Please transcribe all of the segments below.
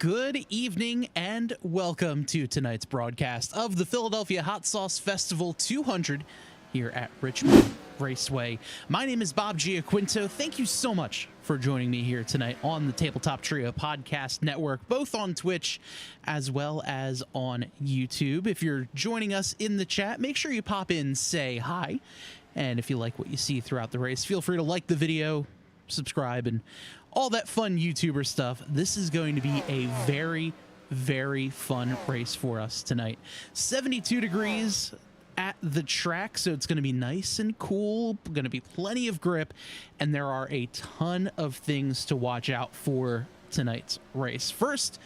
Good evening and welcome to tonight's broadcast of the Philadelphia Hot Sauce Festival 200 here at Richmond Raceway. My name is Bob Giaquinto. Thank you so much for joining me here tonight on the Tabletop Trio Podcast Network, both on Twitch as well as on YouTube. If you're joining us in the chat, make sure you pop in, say hi. And if you like what you see throughout the race, feel free to like the video, subscribe, and all that fun YouTuber stuff. This is going to be a very, very fun race for us tonight. 72 degrees at the track, so it's going to be nice and cool, going to be plenty of grip, and there are a ton of things to watch out for tonight's race. First,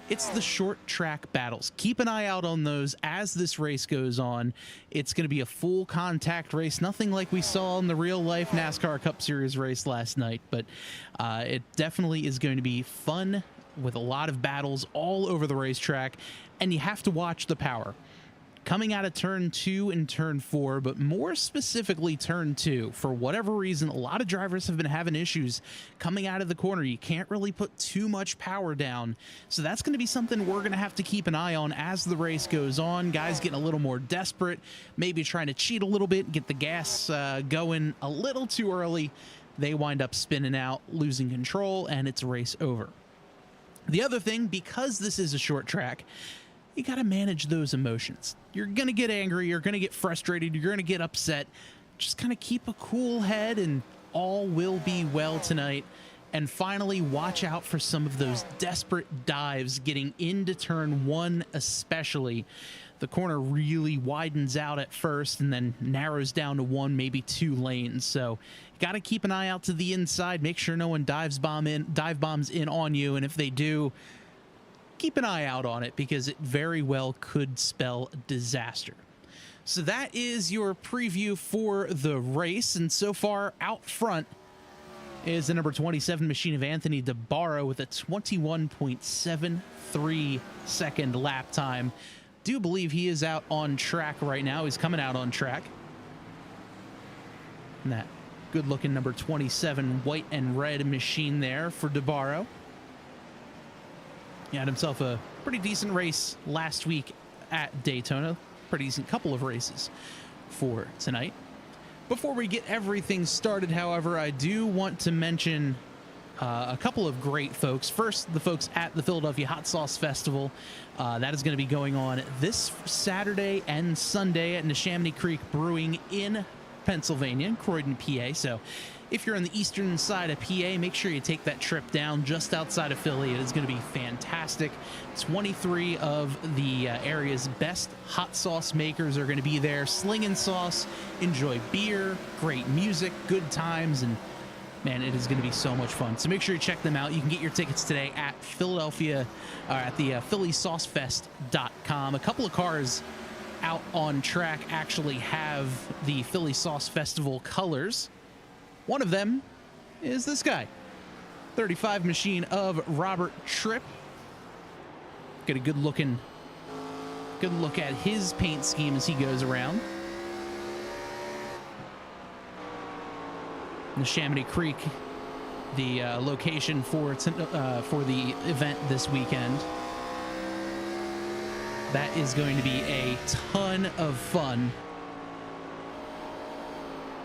it's the short track battles. Keep an eye out on those as this race goes on. It's going to be a full contact race, nothing like we saw in the real life NASCAR Cup Series race last night, but it definitely is going to be fun with a lot of battles all over the racetrack, and you have to watch the power. Coming out of turn 2 and turn 4, but more specifically turn 2, for whatever reason, a lot of drivers have been having issues coming out of the corner. You can't really put too much power down, so that's going to be something we're going to have to keep an eye on as the race goes on. Guys getting a little more desperate, maybe trying to cheat a little bit, get the gas going a little too early. They wind up spinning out, losing control, and it's race over. The other thing, because this is a short track, you got to manage those emotions. You're going to get angry. You're going to get frustrated. You're going to get upset. Just kind of keep a cool head and all will be well tonight. And finally, watch out for some of those desperate dives getting into turn 1 especially. The corner really widens out at first and then narrows down to 1, maybe 2 lanes. So you got to keep an eye out to the inside. Make sure no one dive bombs in on you. And if they do, keep an eye out on it because it very well could spell disaster. So that is your preview for the race. And so far out front is the number 27 machine of Anthony DeBarro with a 21.73 second lap time. Do believe he is out on track right now. He's coming out on track. And that good looking number 27 white and red machine there for DeBarro. He had himself a pretty decent race last week at Daytona. Pretty decent couple of races for tonight. Before we get everything started, however, I do want to mention a couple of great folks. First, the folks at the Philadelphia Hot Sauce Festival. That is going to be going on this Saturday and Sunday at Neshaminy Creek Brewing in Pennsylvania, Croydon, PA. So if you're on the eastern side of PA, make sure you take that trip down just outside of Philly. It is going to be fantastic. 23 of the area's best hot sauce makers are going to be there, slinging sauce, enjoy beer, great music, good times, and man, it is going to be so much fun. So make sure you check them out. You can get your tickets today at the phillysaucefest.com. A couple of cars out on track actually have the Philly Sauce Festival colors. One of them is this guy, 35 machine of Robert Tripp. Get a good look at his paint scheme as he goes around. Neshaminy Creek, the location for the event this weekend. That is going to be a ton of fun.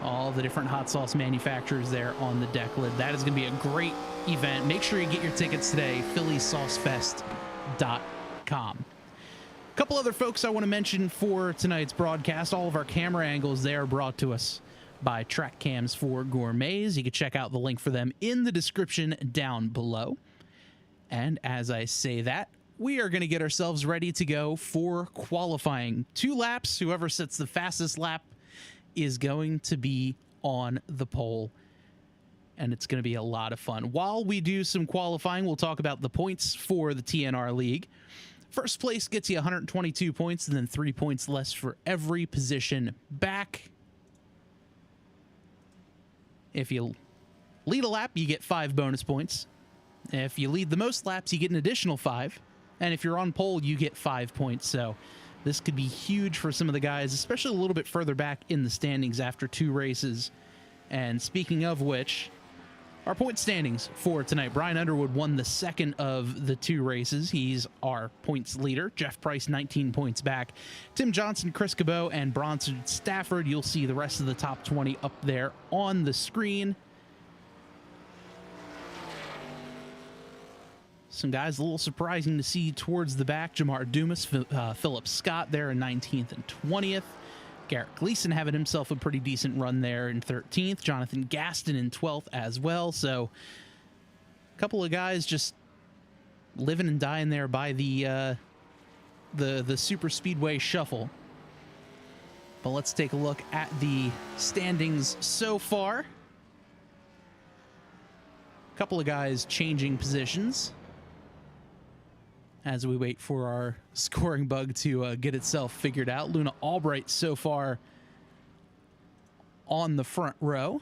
All the different hot sauce manufacturers there on the deck lid. That is going to be a great event. Make sure you get your tickets today, phillysaucefest.com. A couple other folks I want to mention for tonight's broadcast. All of our camera angles there are brought to us by Track Cams for Gourmets. You can check out the link for them in the description down below. And as I say that, we are going to get ourselves ready to go for qualifying. 2 laps. Whoever sets the fastest lap is going to be on the pole, and it's going to be a lot of fun. While we do some qualifying, we'll talk about the points for the TNR League. First place gets you 122 points, and then 3 points less for every position back. If you lead a lap, you get 5 bonus points. If you lead the most laps, you get an additional 5. And if you're on pole, you get 5 points. So this could be huge for some of the guys, especially a little bit further back in the standings after 2 races. And speaking of which, Our point standings for tonight. Brian Underwood won the second of the two races. He's our points leader. Jeff Price, 19 points back. Tim Johnson, Chris Cabot, and Bronson Stafford. You'll see the rest of the top 20 up there on the screen. Some guys a little surprising to see towards the back. Jamar Dumas, Philip Scott there in 19th and 20th. Garrett Gleason having himself a pretty decent run there in 13th. Jonathan Gaston in 12th as well. So a couple of guys just living and dying there by the super speedway shuffle. But let's take a look at the standings so far. A couple of guys changing positions as we wait for our scoring bug to get itself figured out. Luna Albright so far on the front row.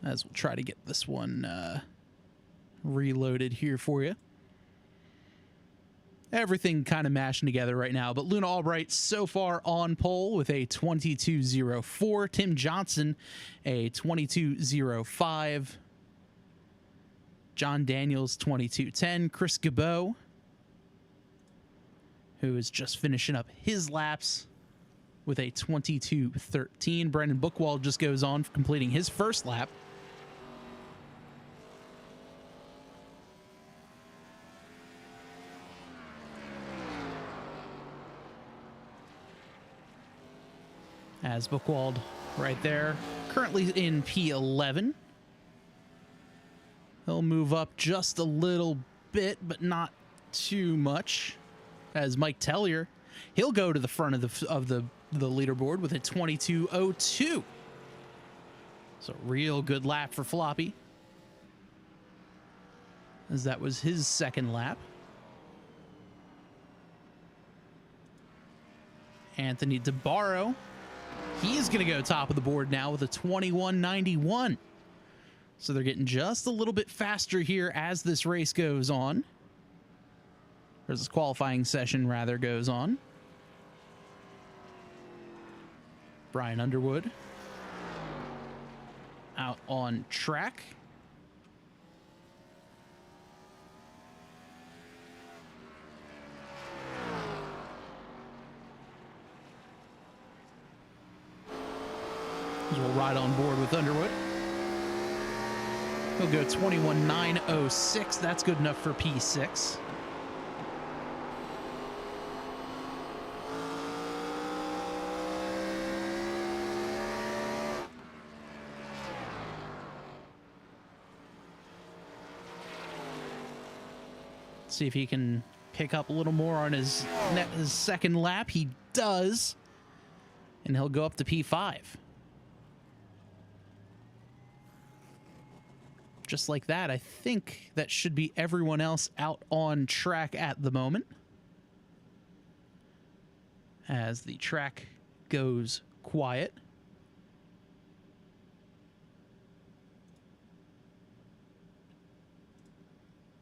As we'll try to get this one reloaded here for you. Everything kind of mashing together right now, but Luna Albright so far on pole with a 22.04. Tim Johnson, a 22.05. John Daniels, 22.10. Chris Cabot, who is just finishing up his laps with a 22.13. Brendan Bookwald just goes on for completing his first lap. As Bookwald right there, currently in P11. He'll move up just a little bit, but not too much. As Mike Tellier, he'll go to the front of the leaderboard with a 22.02. So real good lap for Floppy, as that was his second lap. Anthony DeBarro, he is going to go top of the board now with a 21.91. So they're getting just a little bit faster here as this race goes on. Or this qualifying session, rather, goes on. Brian Underwood out on track. We'll ride on board with Underwood. He'll go 21.906. That's good enough for P6. See if he can pick up a little more on his second lap. He does. And he'll go up to P5. Just like that, I think that should be everyone else out on track at the moment, as the track goes quiet.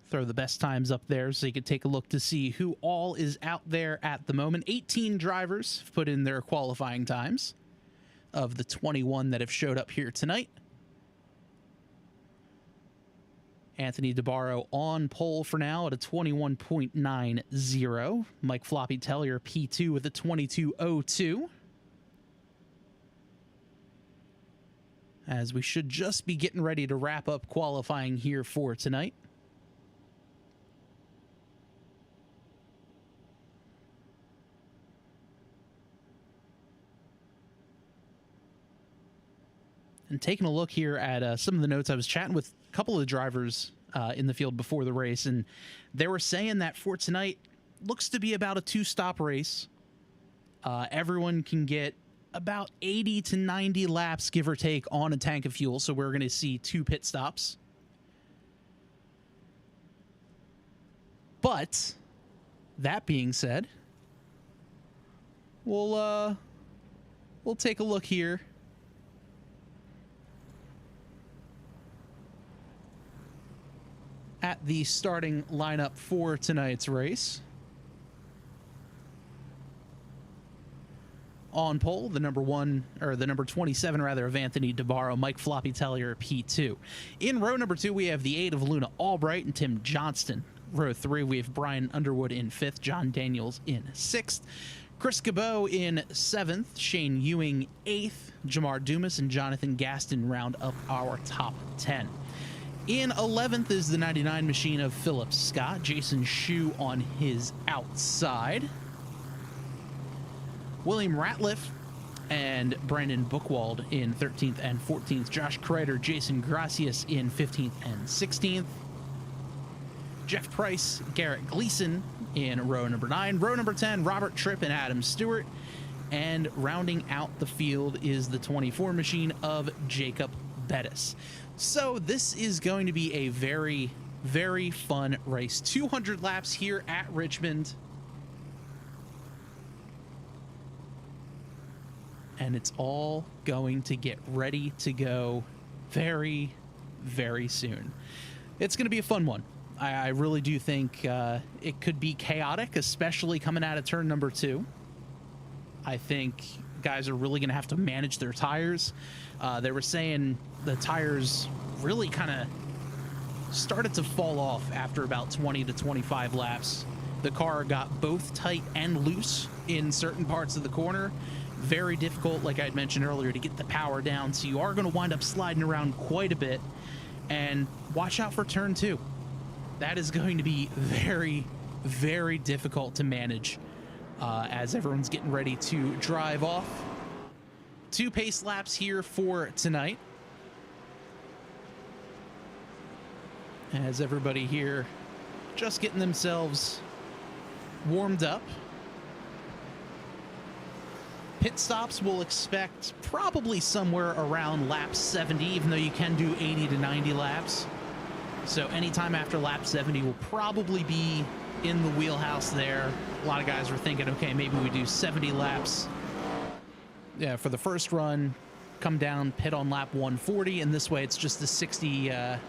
Throw the best times up there so you can take a look to see who all is out there at the moment. 18 drivers have put in their qualifying times of the 21 that have showed up here tonight. Anthony DeBarro on pole for now at a 21.90. Mike Floppy Tellier P2 with a 22.02. As we should just be getting ready to wrap up qualifying here for tonight. And taking a look here at some of the notes, I was chatting with a couple of the drivers in the field before the race, and they were saying that for tonight, looks to be about a two-stop race. Everyone can get about 80 to 90 laps, give or take, on a tank of fuel, so we're going to see 2 pit stops. But, that being said, we'll take a look here at the starting lineup for tonight's race. On pole, the number 27 rather, of Anthony DeBarro, Mike Floppy Tellier, P2. In row number 2, we have the 8 of Luna Albright and Tim Johnston. Row 3, we have Brian Underwood in 5th, John Daniels in 6th, Chris Cabot in 7th, Shane Ewing 8th, Jamar Dumas and Jonathan Gaston round up our top 10. In 11th is the 99 machine of Philip Scott, Jason Schue on his outside. William Ratliff and Brandon Bookwald in 13th and 14th. Josh Kreider, Jason Gracias in 15th and 16th. Jeff Price, Garrett Gleason in row number 9. Row number 10, Robert Tripp and Adam Stewart. And rounding out the field is the 24 machine of Jacob Bettis. So this is going to be a very, very fun race. 200 laps here at Richmond. And it's all going to get ready to go very, very soon. It's going to be a fun one. I really do think it could be chaotic, especially coming out of turn number 2. I think guys are really going to have to manage their tires. They were saying the tires really kind of started to fall off after about 20 to 25 laps. The car got both tight and loose in certain parts of the corner. Very difficult, like I had mentioned earlier, to get the power down, so you are going to wind up sliding around quite a bit. And watch out for turn 2. That is going to be very, very difficult to manage as everyone's getting ready to drive off. 2 pace laps here for tonight, as everybody here just getting themselves warmed up. Pit stops we'll expect probably somewhere around lap 70, even though you can do 80 to 90 laps. So anytime after lap 70 will probably be in the wheelhouse there. A lot of guys were thinking, okay, maybe we do 70 laps. Yeah, for the first run, come down, pit on lap 140, and this way it's just a 60... yeah,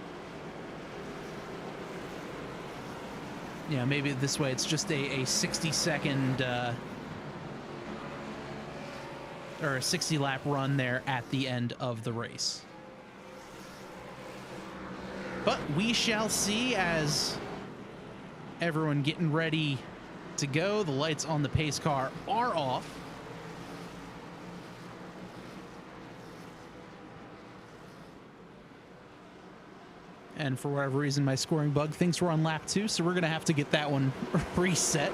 maybe this way it's just a 60-second... or a 60-lap run there at the end of the race. But we shall see as everyone getting ready to go. The lights on the pace car are off. And for whatever reason, my scoring bug thinks we're on lap 2, so we're going to have to get that one reset.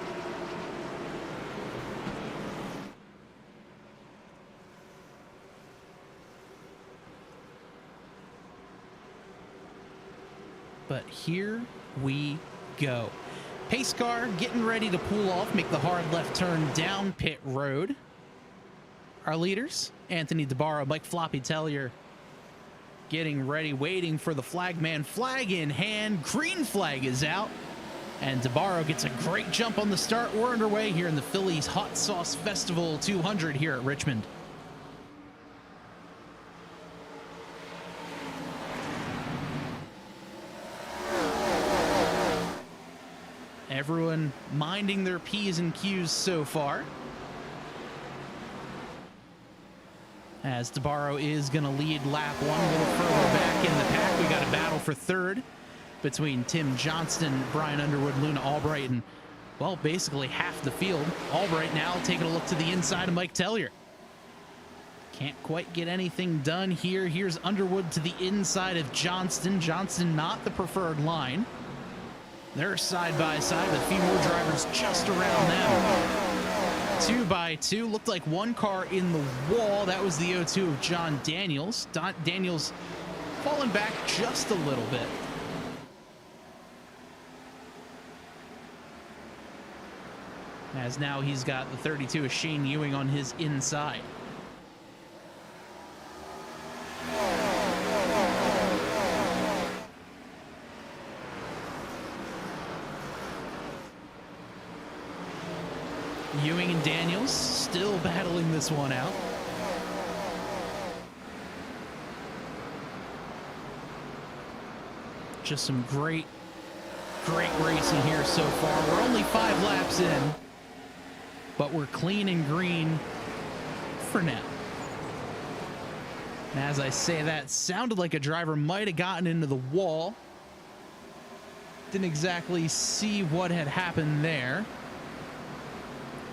But here we go. Pace car getting ready to pull off, make the hard left turn down pit road. Our leaders, Anthony DeBarro, Mike Floppy Tellier, getting ready, waiting for the flagman. Flag in hand, green flag is out. And DeBarro gets a great jump on the start. We're underway here in the Phillies Hot Sauce Festival 200 here at Richmond. Everyone minding their P's and Q's so far. As DeBarro is going to lead lap 1 a little further back in the pack. We got a battle for third between Tim Johnston, Brian Underwood, Luna Albright, and, well, basically half the field. Albright now taking a look to the inside of Mike Tellier. Can't quite get anything done here. Here's Underwood to the inside of Johnston. Johnston not the preferred line. They're side by side with a few more drivers just around them. 2 by 2. Looked like one car in the wall. That was the O2 of John Daniels. Daniels falling back just a little bit. As now he's got the 32 of Shane Ewing on his inside. Ewing and Daniels still battling this one out. Just some great racing here so far. We're only 5 laps in, but we're clean and green for now. And as I say that, sounded like a driver might have gotten into the wall. Didn't exactly see what had happened there.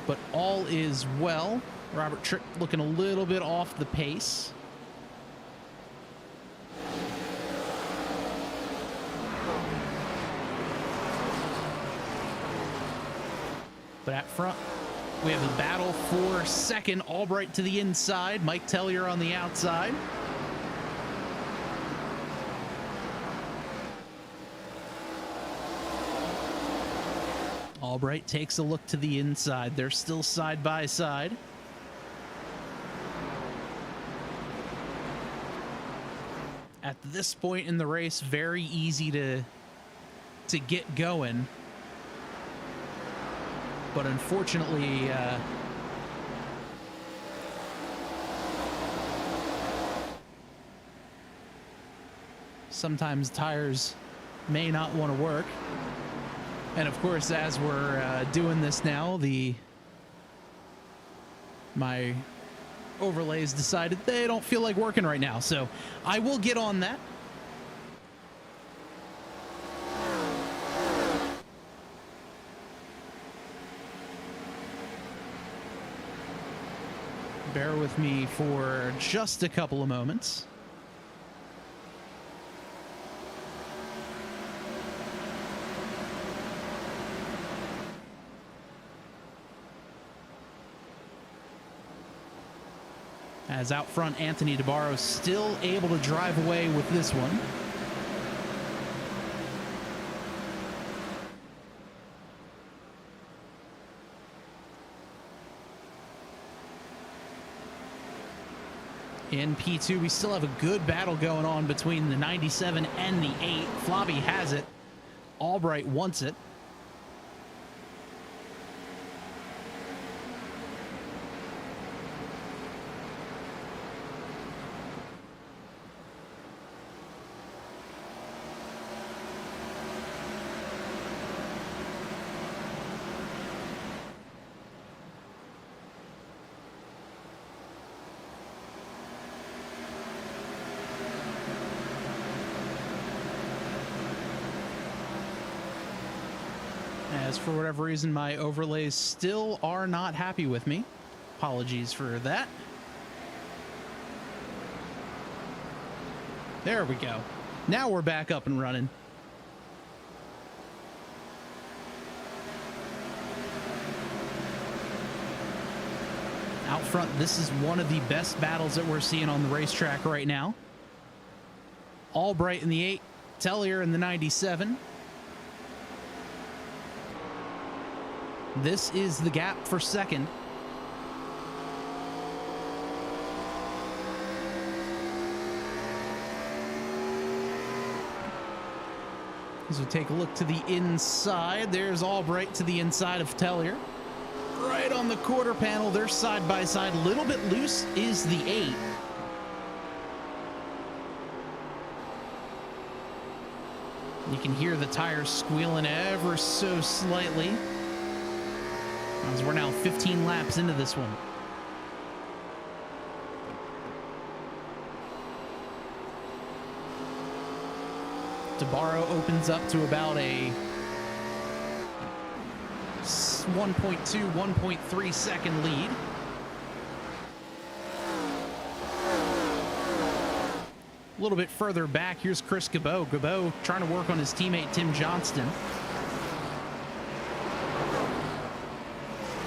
But all is well. Robert Trick looking a little bit off the pace. But at front, we have a battle for second. Albright to the inside. Mike Tellier on the outside. Albright takes a look to the inside. They're still side by side. At this point in the race, very easy to get going. But unfortunately, sometimes tires may not want to work. And of course, as we're doing this now, my overlays decided they don't feel like working right now. So I will get on that. Bear with me for just a couple of moments. As out front, Anthony DeBarro still able to drive away with this one. In P2, we still have a good battle going on between the 97 and the 8. Flobby has it. Albright wants it. As for whatever reason, my overlays still are not happy with me. Apologies for that. There we go. Now we're back up and running. Out front, this is one of the best battles that we're seeing on the racetrack right now. Albright in the 8, Tellier in the 97. This is the gap for second. As we take a look to the inside, there's Albright to the inside of Tellier. Right on the quarter panel, they're side by side. A little bit loose is the 8. You can hear the tires squealing ever so slightly. As we're now 15 laps into this one. DeBarro opens up to about a 1.2, 1.3 second lead. A little bit further back, here's Chris Gabot. Gabot trying to work on his teammate Tim Johnston.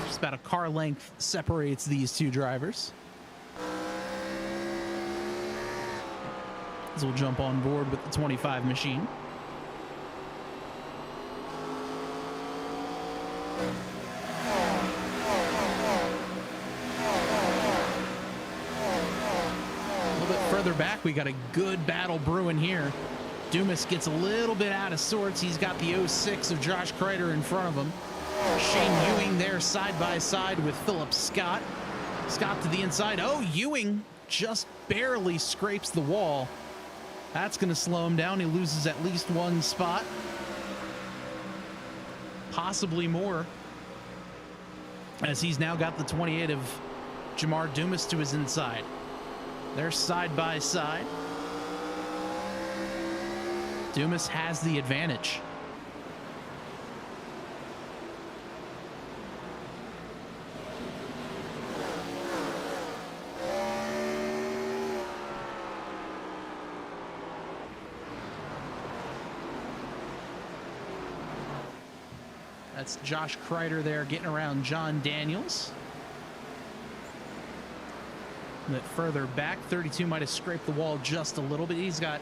Just about a car length separates these two drivers. As we'll jump on board with the 25 machine. A little bit further back, we got a good battle brewing here. Dumas gets a little bit out of sorts. He's got the 06 of Josh Kreider in front of him. Shane Ewing there side by side with Philip Scott. Scott to the inside. Oh, Ewing just barely scrapes the wall. That's going to slow him down. He loses at least one spot. Possibly more. As he's now got the 28 of Jamar Dumas to his inside. They're side by side. Dumas has the advantage. That's Josh Kreider there getting around John Daniels. A bit further back, 32 might have scraped the wall just a little bit. He's got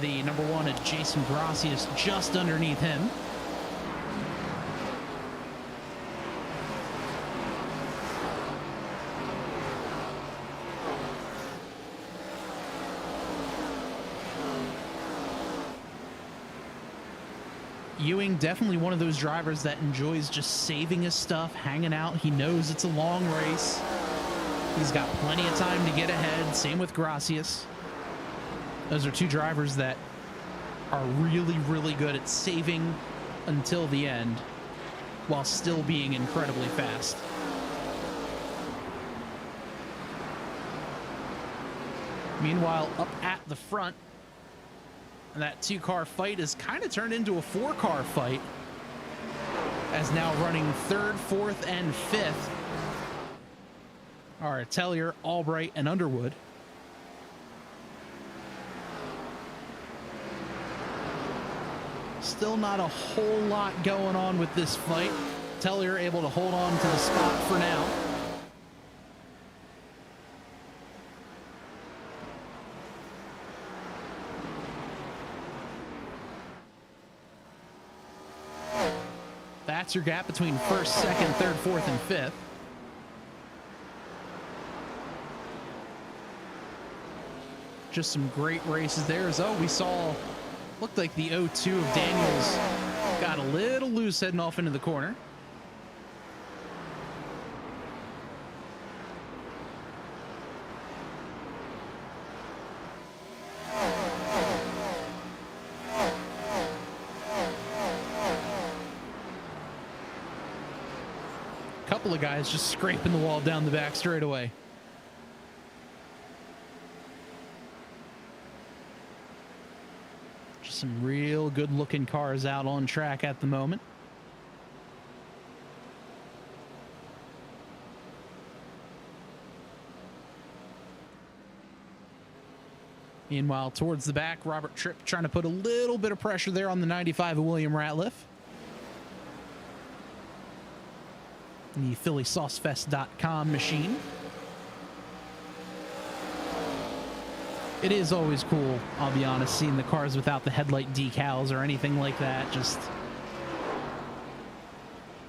the number one at Jason Gracias just underneath him. Ewing, definitely one of those drivers that enjoys just saving his stuff, hanging out. He knows it's a long race. He's got plenty of time to get ahead. Same with Gracias. Those are two drivers that are really, really good at saving until the end while still being incredibly fast. Meanwhile, up at the front, that two-car fight has kind of turned into a four-car fight, as now running third, fourth, and fifth are Tellier, Albright, and Underwood. Still not a whole lot going on with this fight. Tellier able to hold on to the spot for now. That's your gap between first, second, third, fourth, and fifth. Just some great races there. As we saw, looked like the 0-2 of Daniels got a little loose heading off into the corner. Couple of guys just scraping the wall down the back straightaway. Just some real good looking cars out on track at the moment. Meanwhile, towards the back, Robert Tripp trying to put a little bit of pressure there on the 95 of William Ratliff. The PhillySauceFest.com machine. It is always cool, I'll be honest, seeing the cars without the headlight decals or anything like that. Just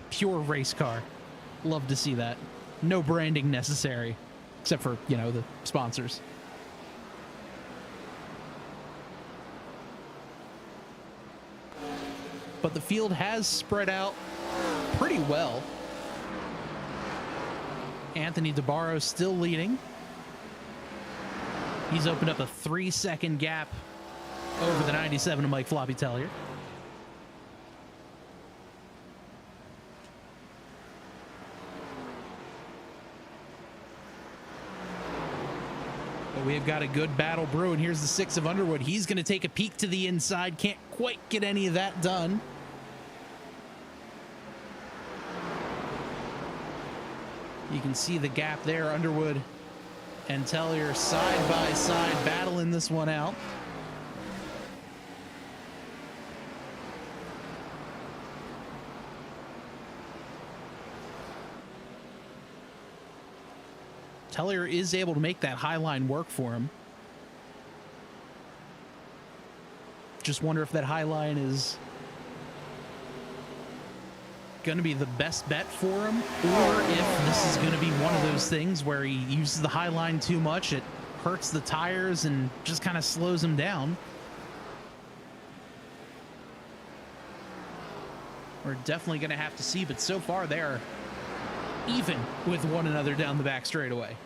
pure race car. Love to see that. No branding necessary, except for, you know, the sponsors. But the field has spread out pretty well. Anthony DeBarro still leading. He's opened up a 3-second gap over the 97 of Mike Floppy Tellier. But we have got a good battle brewing. Here's the 6 of Underwood. He's going to take a peek to the inside. Can't quite get any of that done. You can see the gap there. Underwood and Tellier side by side battling this one out. Tellier is able to make that high line work for him. Just wonder if that high line is going to be the best bet for him, or if this is going to be one of those things where he uses the high line too much, it hurts the tires and just kind of slows him down. We're definitely going to have to see, but so far they're even with one another down the back straightaway.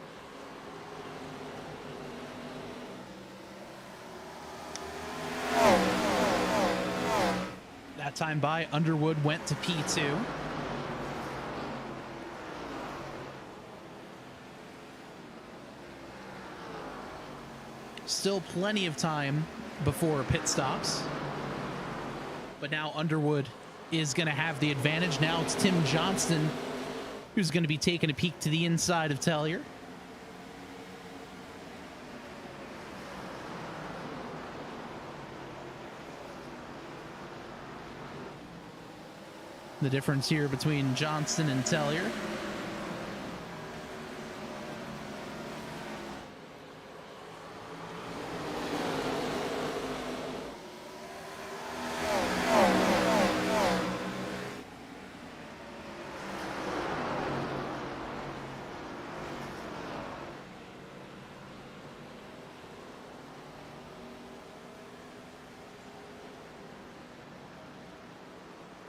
That time by, Underwood went to P2. Still plenty of time before pit stops. But now Underwood is going to have the advantage. Now it's Tim Johnston who's going to be taking a peek to the inside of Tellier. The difference here between Johnston and Tellier.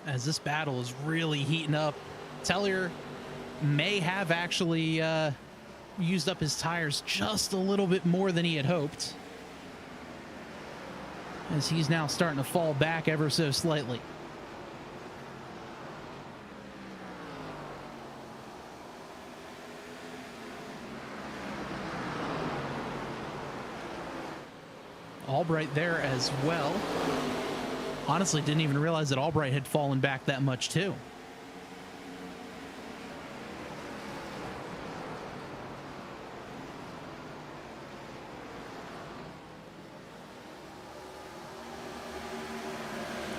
As this battle is really heating up, Tellier may have actually used up his tires just a little bit more than he had hoped, as he's now starting to fall back ever so slightly. Albright there as well. Honestly, didn't even realize that Albright had fallen back that much too.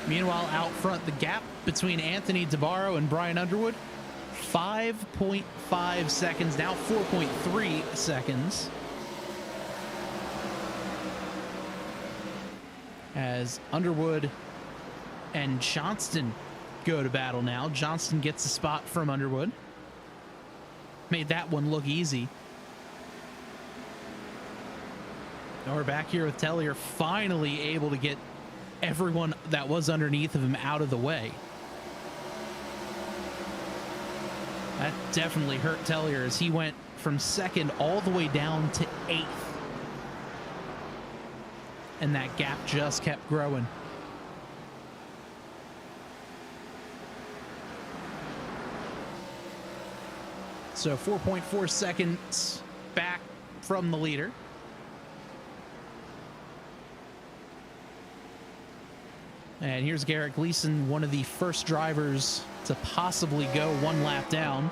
Meanwhile, out front, the gap between Anthony DeBarro and Brian Underwood, 5.5 seconds, now 4.3 seconds. As Underwood and Johnston go to battle now. Johnston gets a spot from Underwood. Made that one look easy. Now we're back here with Tellier, finally able to get everyone that was underneath of him out of the way. That definitely hurt Tellier as he went from second all the way down to 8th. And that gap just kept growing. So 4.4 seconds back from the leader. And here's Garrett Gleason, one of the first drivers to possibly go one lap down,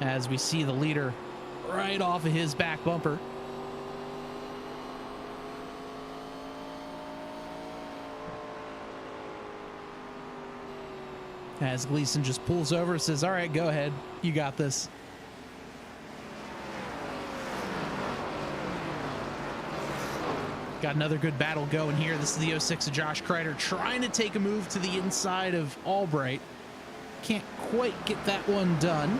as we see the leader right off of his back bumper. As Gleason just pulls over and says, all right, go ahead. You got this. Got another good battle going here. This is the 06 of Josh Kreider trying to take a move to the inside of Albright. Can't quite get that one done.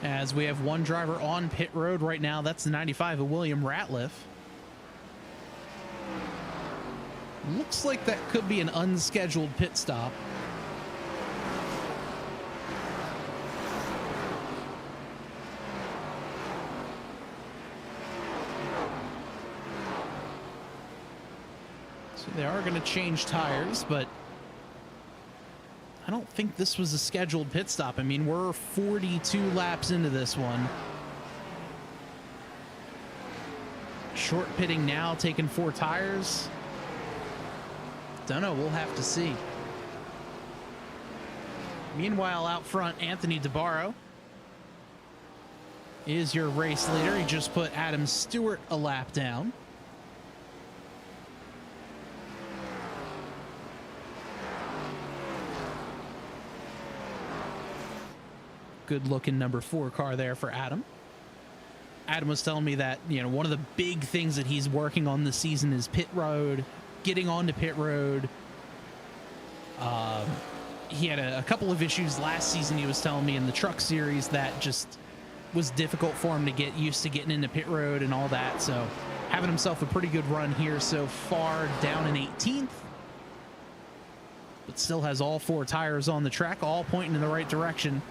As we have one driver on pit road right now, that's the 95 of William Ratliff. Looks like that could be an unscheduled pit stop. So they are going to change tires, but I don't think this was a scheduled pit stop. I mean, we're 42 laps into this one. Short pitting now, taking 4 tires. Don't know, we'll have to see. Meanwhile, out front, Anthony DeBarro is your race leader. He just put Adam Stewart a lap down. Good looking number 4 car there for Adam. Adam was telling me that, you know, one of the big things that he's working on this season is pit road, getting onto pit road. He had a couple of issues last season, he was telling me, in the truck series that just was difficult for him to get used to getting into pit road and all that. So having himself a pretty good run here so far, down in 18th. but still has all 4 tires on the track, all pointing in the right direction,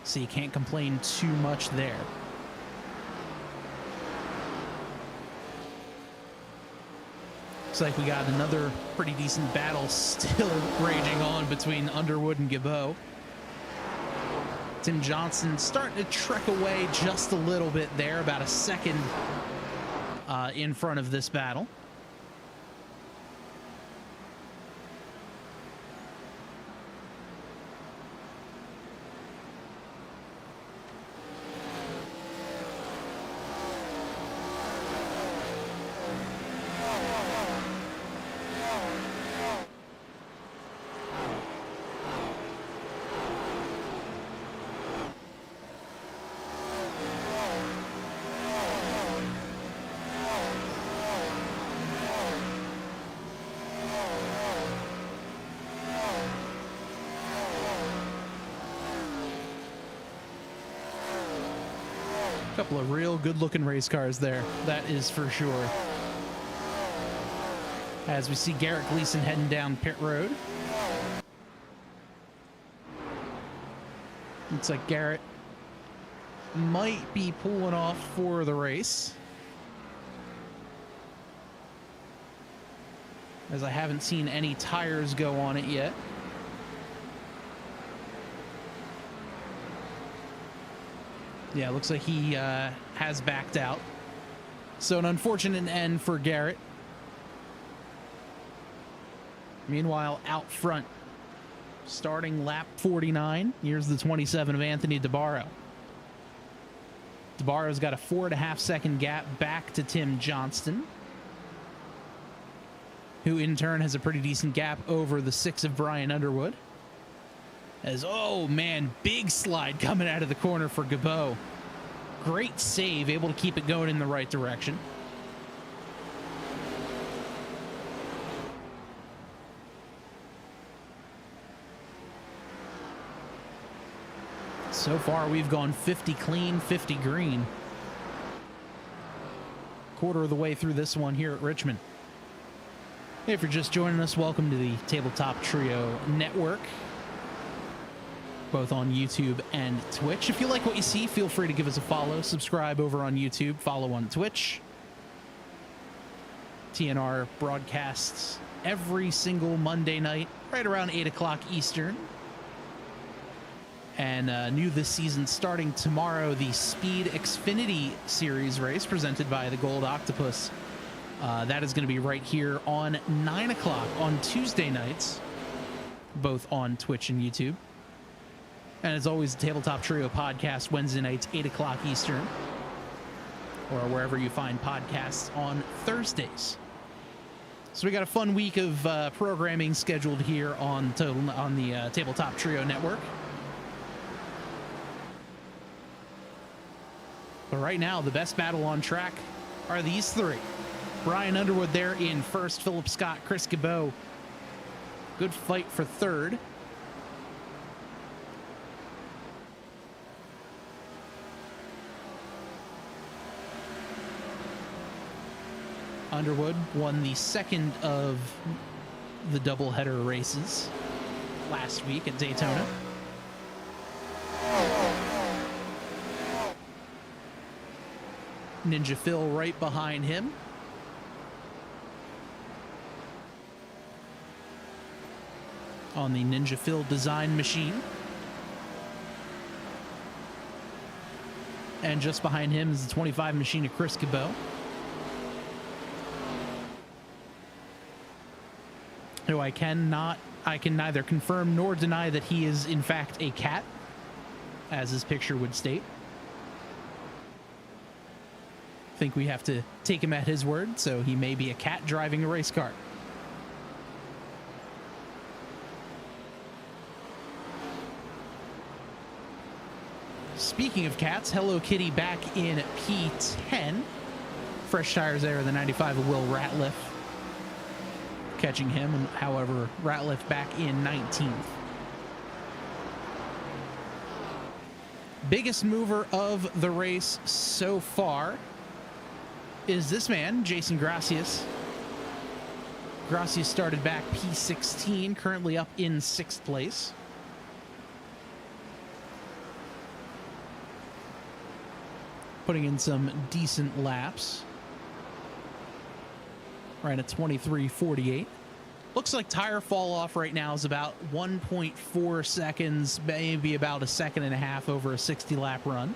so you can't complain too much there. Looks like we got another pretty decent battle still raging on between Underwood and Gabot. Tim Johnson starting to trek away just a little bit there, about a second in front of this battle. Couple of real good-looking race cars there, that is for sure. As we see Garrett Gleason heading down pit road. Looks like Garrett might be pulling off for the race, as I haven't seen any tires go on it yet. Yeah, looks like he has backed out. So an unfortunate end for Garrett. Meanwhile, out front, starting lap 49, here's the 27 of Anthony DeBarro. DeBarro's got a 4.5-second gap back to Tim Johnston, who in turn has a pretty decent gap over the 6 of Brian Underwood. As, oh man, big slide coming out of the corner for Gabot. Great save, able to keep it going in the right direction. So far, we've gone 50 clean, 50 green. Quarter of the way through this one here at Richmond. Hey, if you're just joining us, welcome to the Tabletop Trio Network, both on YouTube and Twitch. If you like what you see, feel free to give us a follow. Subscribe over on YouTube, follow on Twitch. TNR broadcasts every single Monday night, right around 8 o'clock Eastern. And new this season, starting tomorrow, the Speed Xfinity Series race presented by the Gold Octopus. That is going to be right here on 9 o'clock on Tuesday nights, both on Twitch and YouTube. And as always, the Tabletop Trio podcast, Wednesday nights, 8 o'clock Eastern, or wherever you find podcasts on Thursdays. So we got a fun week of programming scheduled here on the Tabletop Trio Network. But right now, the best battle on track are these 3. Brian Underwood there in first, Philip Scott, Chris Gabot. Good fight for third. Underwood won the second of the doubleheader races last week at Daytona. Ninja Phil right behind him. On the Ninja Phil design machine. And just behind him is the 25 machine of Chris Gabot. Who I can neither confirm nor deny that he is in fact a cat, as his picture would state. I think we have to take him at his word, so he may be a cat driving a race car. Speaking of cats, Hello Kitty back in P10. Fresh tires there, the 95 of Will Ratliff catching him. However, Ratliff back in 19th. Biggest mover of the race so far is this man, Jason Gracias. Gracia started back P16, currently up in 6th place. Putting in some decent laps. Right at 23:48. Looks like tire fall off right now is about 1.4 seconds, maybe about a second and a half over a 60 lap run,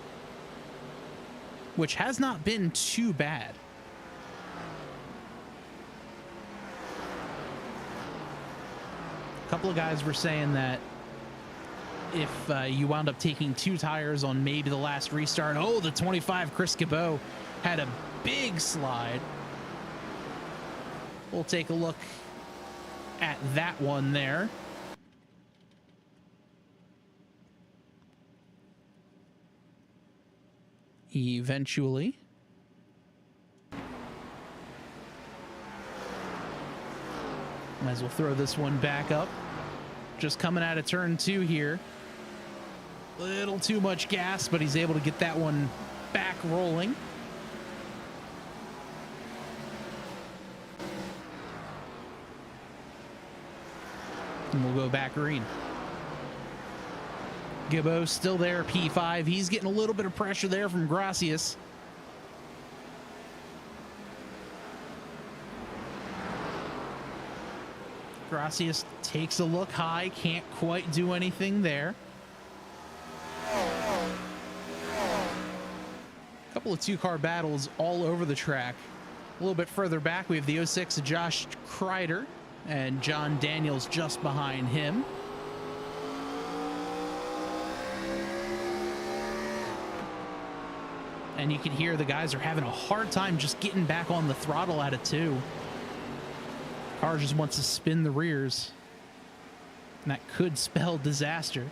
which has not been too bad. A couple of guys were saying that if you wound up taking 2 tires on maybe the last restart, oh, the 25 Chris Cabot had a big slide. We'll take a look at that one there. Eventually. Might as well throw this one back up. Just coming out of turn 2 here. Little too much gas, but he's able to get that one back rolling. And we'll go back green. Gibbo still there, P5. He's getting a little bit of pressure there from Gracias. Gracias takes a look high, can't quite do anything there. A couple of 2-car battles all over the track. A little bit further back, we have the 06 Josh Kreider and John Daniels just behind him. And you can hear the guys are having a hard time just getting back on the throttle out of 2. Car just wants to spin the rears, and that could spell disaster.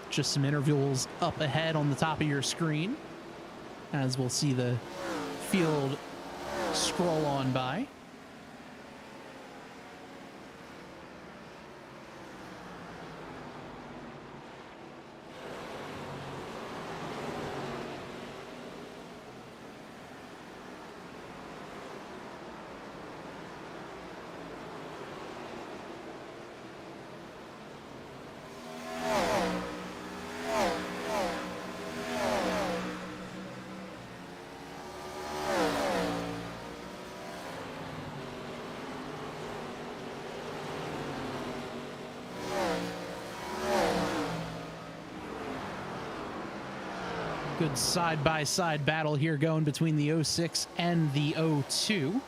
Just some intervals up ahead on the top of your screen, as we'll see the field scroll on by. Good side-by-side battle here going between the 06 and the 02.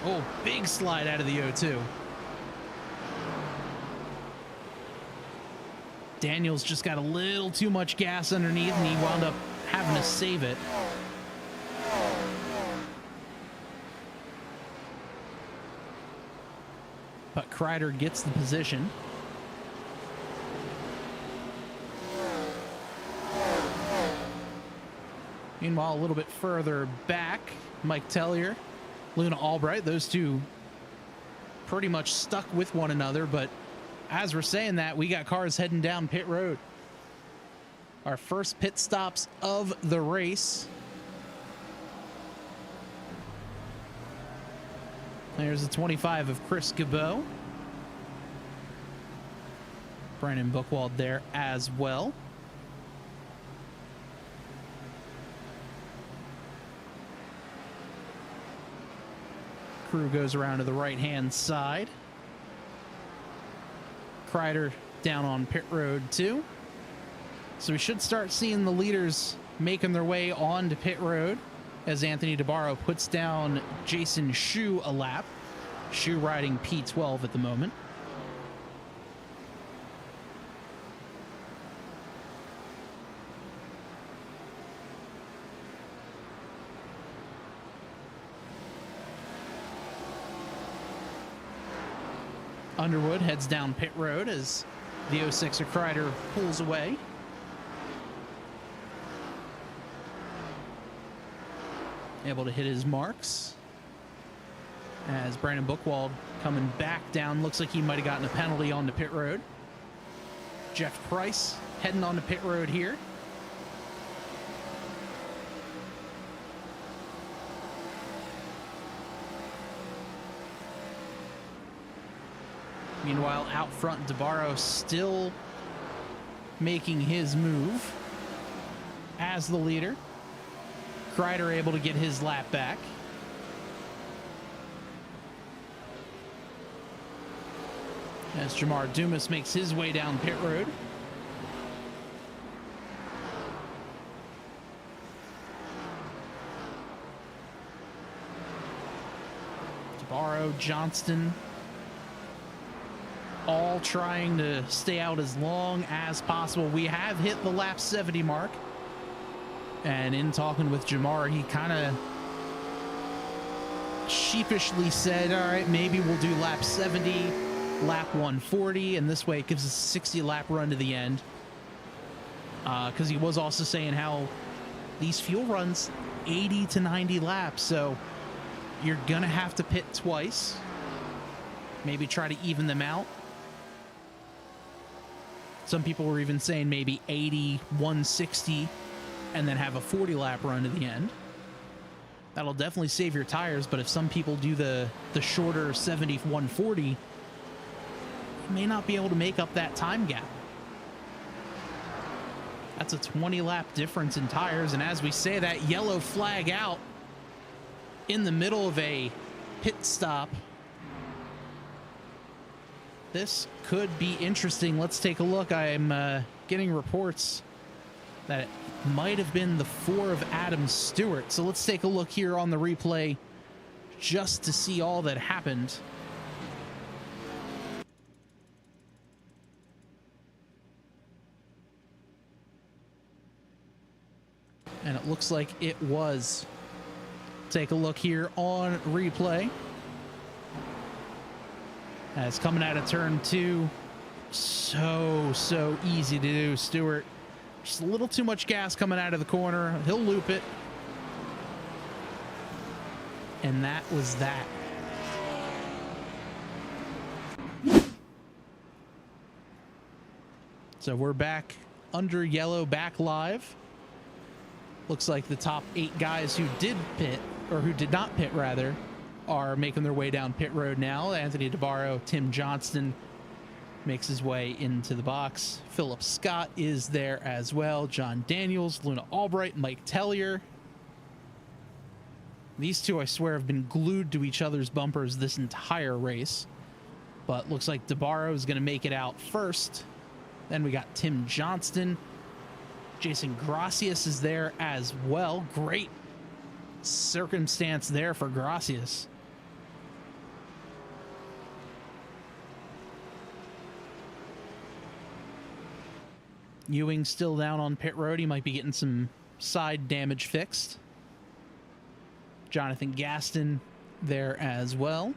Oh, big slide out of the 02. Daniels just got a little too much gas underneath, and he wound up having to save it. But Kreider gets the position. Meanwhile, a little bit further back, Mike Tellier, Luna Albright, those two pretty much stuck with one another, but as we're saying that, we got cars heading down pit road. Our first pit stops of the race. There's the 25 of Chris Cabot. Brandon Buchwald there as well. Crew goes around to the right-hand side. Kreider down on pit road too. So we should start seeing the leaders making their way onto pit road as Anthony DeBarro puts down Jason Schue a lap. Schue riding P12 at the moment. Underwood heads down pit road as the 06er Kreider pulls away. Able to hit his marks. As Brandon Buchwald coming back down, looks like he might have gotten a penalty on the pit road. Jeff Price heading on the pit road here. Meanwhile, out front, DeBarro still making his move as the leader. Kreider able to get his lap back. As Jamar Dumas makes his way down pit road. DeBarro, Johnston, all trying to stay out as long as possible. We have hit the lap 70 mark. And in talking with Jamar, he kind of sheepishly said, all right, maybe we'll do lap 70, lap 140, and this way it gives us a 60 lap run to the end. Because he was also saying how these fuel runs 80 to 90 laps, so you're going to have to pit twice. Maybe try to even them out. Some people were even saying maybe 80, 160, and then have a 40 lap run to the end. That'll definitely save your tires, but if some people do the shorter 70, 140, you may not be able to make up that time gap. That's a 20 lap difference in tires, and as we say that, yellow flag out in the middle of a pit stop. This could be interesting. Let's take a look. I'm getting reports that it might have been the 4 of Adam Stewart. So let's take a look here on the replay just to see all that happened. And it looks like it was. Take a look here on replay. As coming out of turn 2, so easy to do. Stewart, just a little too much gas coming out of the corner. He'll loop it. And that was that. So we're back under yellow, back live. Looks like the top 8 guys who did pit, or who did not pit rather, are making their way down pit road now. Anthony DeBarro, Tim Johnston makes his way into the box. Philip Scott is there as well. John Daniels, Luna Albright, Mike Tellier. These two, I swear, have been glued to each other's bumpers this entire race. But looks like DeBarro is going to make it out first. Then we got Tim Johnston. Jason Gracias is there as well. Great circumstance there for Gracias. Ewing still down on pit road. He might be getting some side damage fixed. Jonathan Gaston there as well.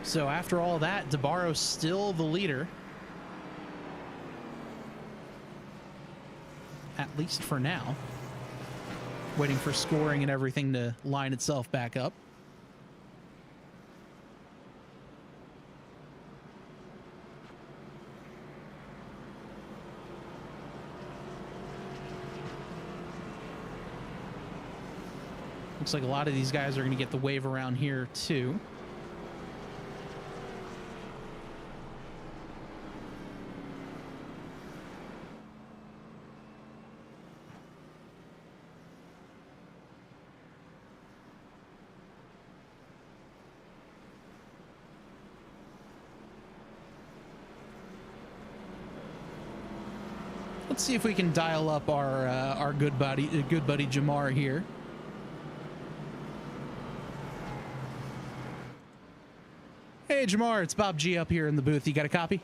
So after all that, DeBarro's still the leader. At least for now. Waiting for scoring and everything to line itself back up. Looks like a lot of these guys are going to get the wave around here too. Let's see if we can dial up our good buddy Jamar here. Hey Jamar, it's Bob G up here in the booth. You got a copy?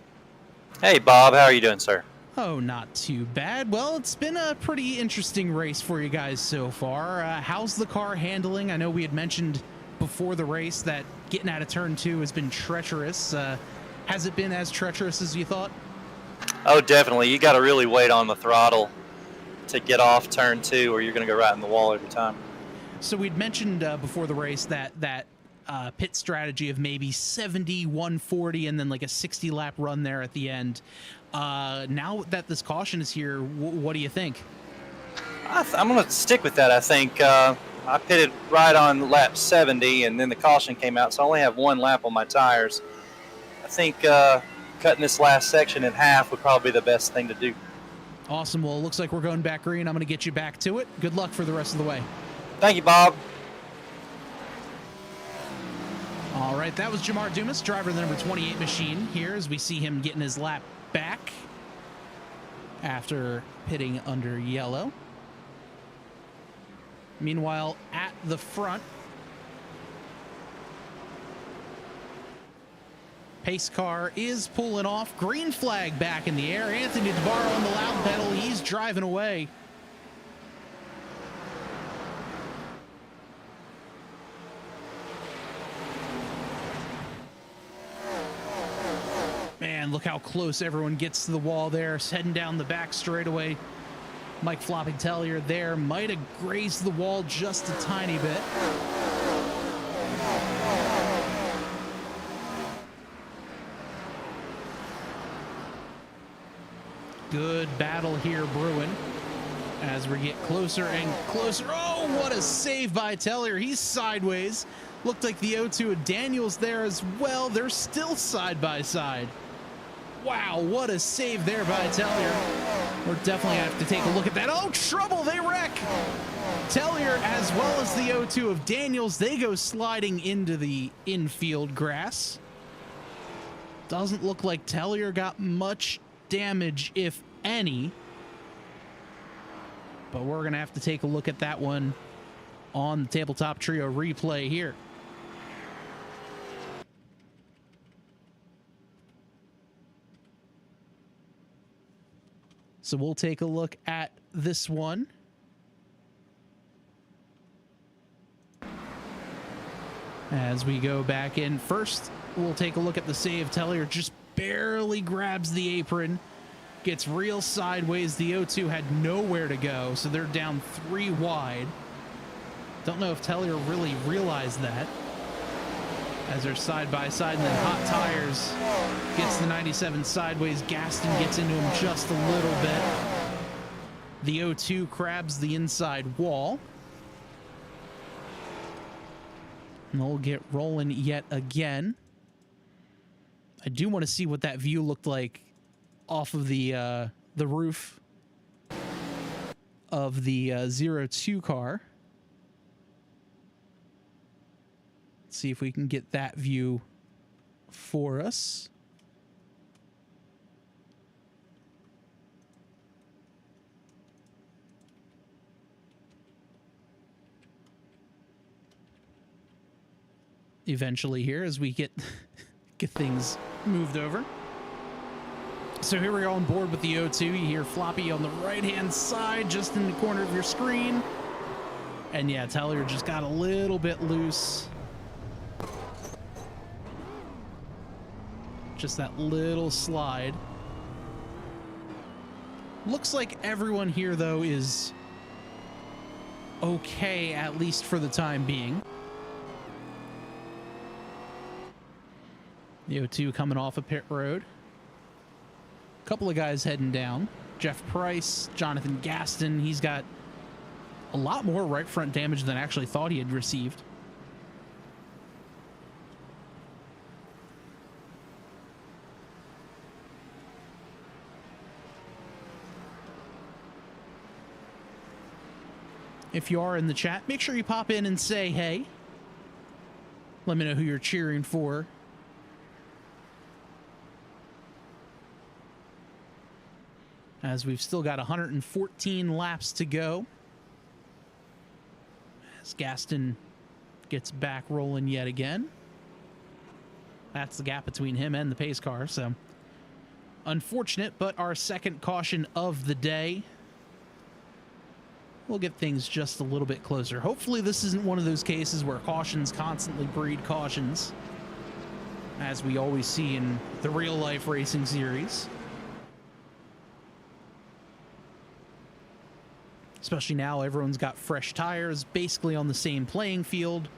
Hey Bob, how are you doing, sir? Oh, not too bad. Well, it's been a pretty interesting race for you guys so far. How's the car handling? I know we had mentioned before the race that getting out of turn 2 has been treacherous. Has it been as treacherous as you thought? Oh, definitely. You got to really wait on the throttle to get off turn 2 or you're going to go right in the wall every time. So we'd mentioned before the race that pit strategy of maybe 70, 140, and then like a 60 lap run there at the end. Now that this caution is here, what do you think? I'm going to stick with that. I think I pitted right on lap 70, and then the caution came out, so I only have 1 lap on my tires. I think cutting this last section in half would probably be the best thing to do. Awesome. Well, it looks like we're going back green. I'm going to get you back to it. Good luck for the rest of the way. Thank you, Bob. All right, that was Jamar Dumas, driver of the number 28 machine here as we see him getting his lap back after pitting under yellow. Meanwhile, at the front, pace car is pulling off. Green flag back in the air. Anthony DeBarro on the loud pedal. He's driving away. Man, look how close everyone gets to the wall there. It's heading down the back straightaway. Mike Flopping Tellier there might have grazed the wall just a tiny bit. Good battle here brewing as we get closer and closer. Oh, what a save by Tellier. He's sideways. Looked like the O2 of Daniels there as well. They're still side by side. Wow, what a save there by Tellier. We're definitely have to take a look at that. Oh, trouble, they wreck. Tellier as well as the O2 of Daniels, they go sliding into the infield grass. Doesn't look like Tellier got much damage, if any. But we're going to have to take a look at that one on the Tabletop Trio replay here. So we'll take a look at this one. As we go back in, first we'll take a look at the save. Tellier just barely grabs the apron, gets real sideways. The O2 had nowhere to go, so they're down 3 wide. Don't know if Tellier really realized that, as they're side by side, and then hot tires gets the 97 sideways. Gaston gets into him just a little bit. The O2 crabs the inside wall. And they'll get rolling yet again. I do want to see what that view looked like off of the roof of the 02 car. Let's see if we can get that view for us. Eventually here as we get things moved over. So here we are on board with the O2. You hear Floppy on the right-hand side, just in the corner of your screen. And yeah, Tellier just got a little bit loose. Just that little slide. Looks like everyone here, though, is okay, at least for the time being. The O2 coming off of pit road. A couple of guys heading down. Jeff Price, Jonathan Gaston. He's got a lot more right front damage than I actually thought he had received. If you are in the chat, make sure you pop in and say hey. Let me know who you're cheering for. As we've still got 114 laps to go. As Gaston gets back rolling yet again. That's the gap between him and the pace car, so Unfortunate, but our second caution of the day. We'll get things just a little bit closer. Hopefully this isn't one of those cases where cautions constantly breed cautions, as we always see in the real-life racing series. Especially now, everyone's got fresh tires, basically on the same playing field.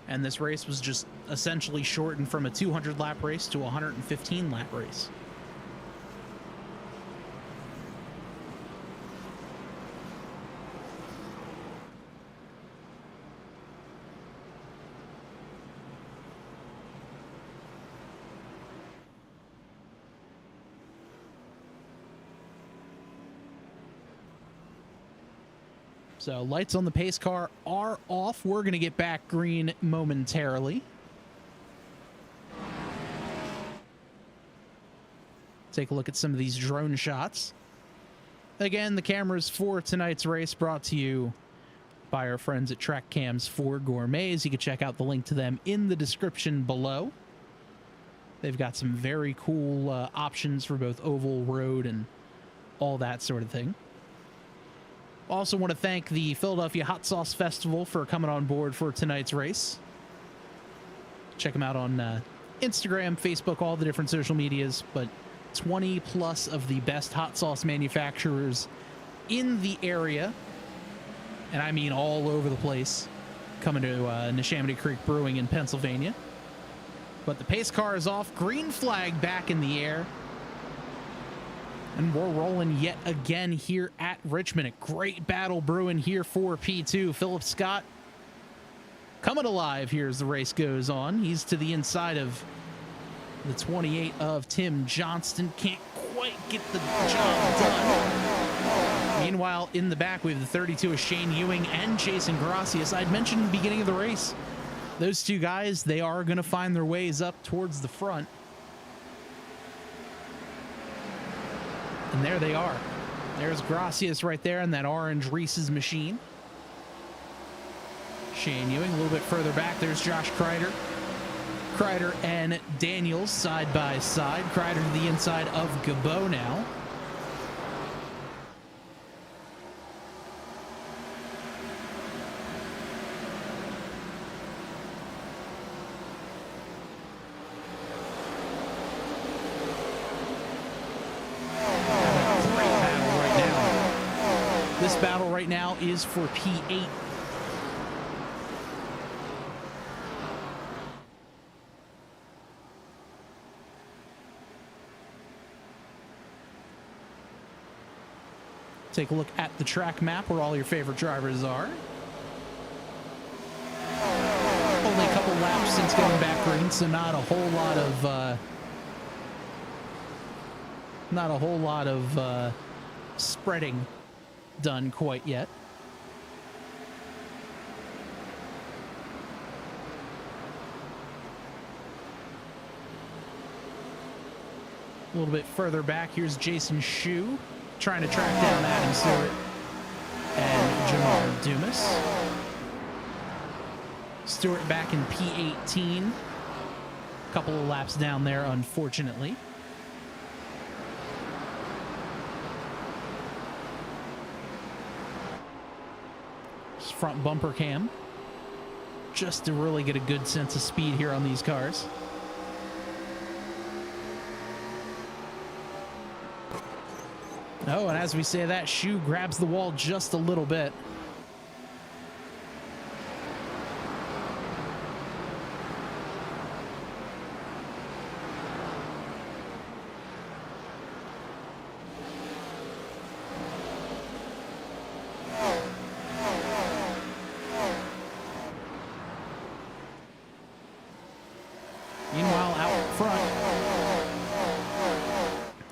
And this race was just essentially shortened from a 200-lap race to a 115-lap race. So lights on the pace car are off. We're going to get back green momentarily. Take a look at some of these drone shots. Again, the cameras for tonight's race brought to you by our friends at Track Cams for Gourmets. You can check out the link to them in the description below. They've got some very cool options for both oval, road, and all that sort of thing. Also want to thank the Philadelphia Hot Sauce Festival for coming on board for tonight's race. Check them out on Instagram, Facebook, all the different social medias. But 20 plus of the best hot sauce manufacturers in the area, and I mean all over the place, coming to Neshaminy Creek Brewing in Pennsylvania. But the pace car is off. Green flag back in the air. And we're rolling yet again here at Richmond. A great battle brewing here for P2. Philip Scott coming alive here as the race goes on. He's to the inside of the 28 of Tim Johnston. Can't quite get the job done. Meanwhile, in the back, we have the 32 of Shane Ewing and Jason Gracias. I'd mentioned in the beginning of the race, those two guys, they are going to find their ways up towards the front. And there they are. There's Gracias right there in that orange Reese's machine. Shane Ewing a little bit further back. There's Josh Kreider. Kreider and Daniels side by side. Kreider to the inside of Gabo now. This battle right now is for P8. Take a look at the track map where all your favorite drivers are. Only a couple laps since getting back green, so not a whole lot of spreading done quite yet. A little bit further back, here's Jason Schue trying to track down Adam Stewart and Jamar Dumas. Stewart back in P18. Couple of laps down there, unfortunately. Front bumper cam just to really get a good sense of speed here on these cars. Oh, and as we say that, Schue grabs the wall just a little bit.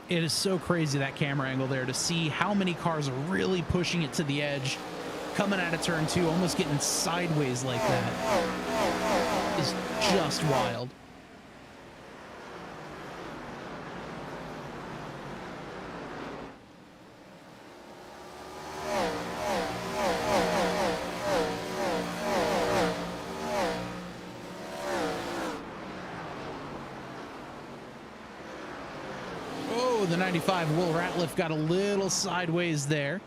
It is so crazy, that camera angle there, to see how many cars are really pushing it to the edge, coming out of turn two, almost getting sideways like that. Is just wild. the 95 Will Ratliff got a little sideways there.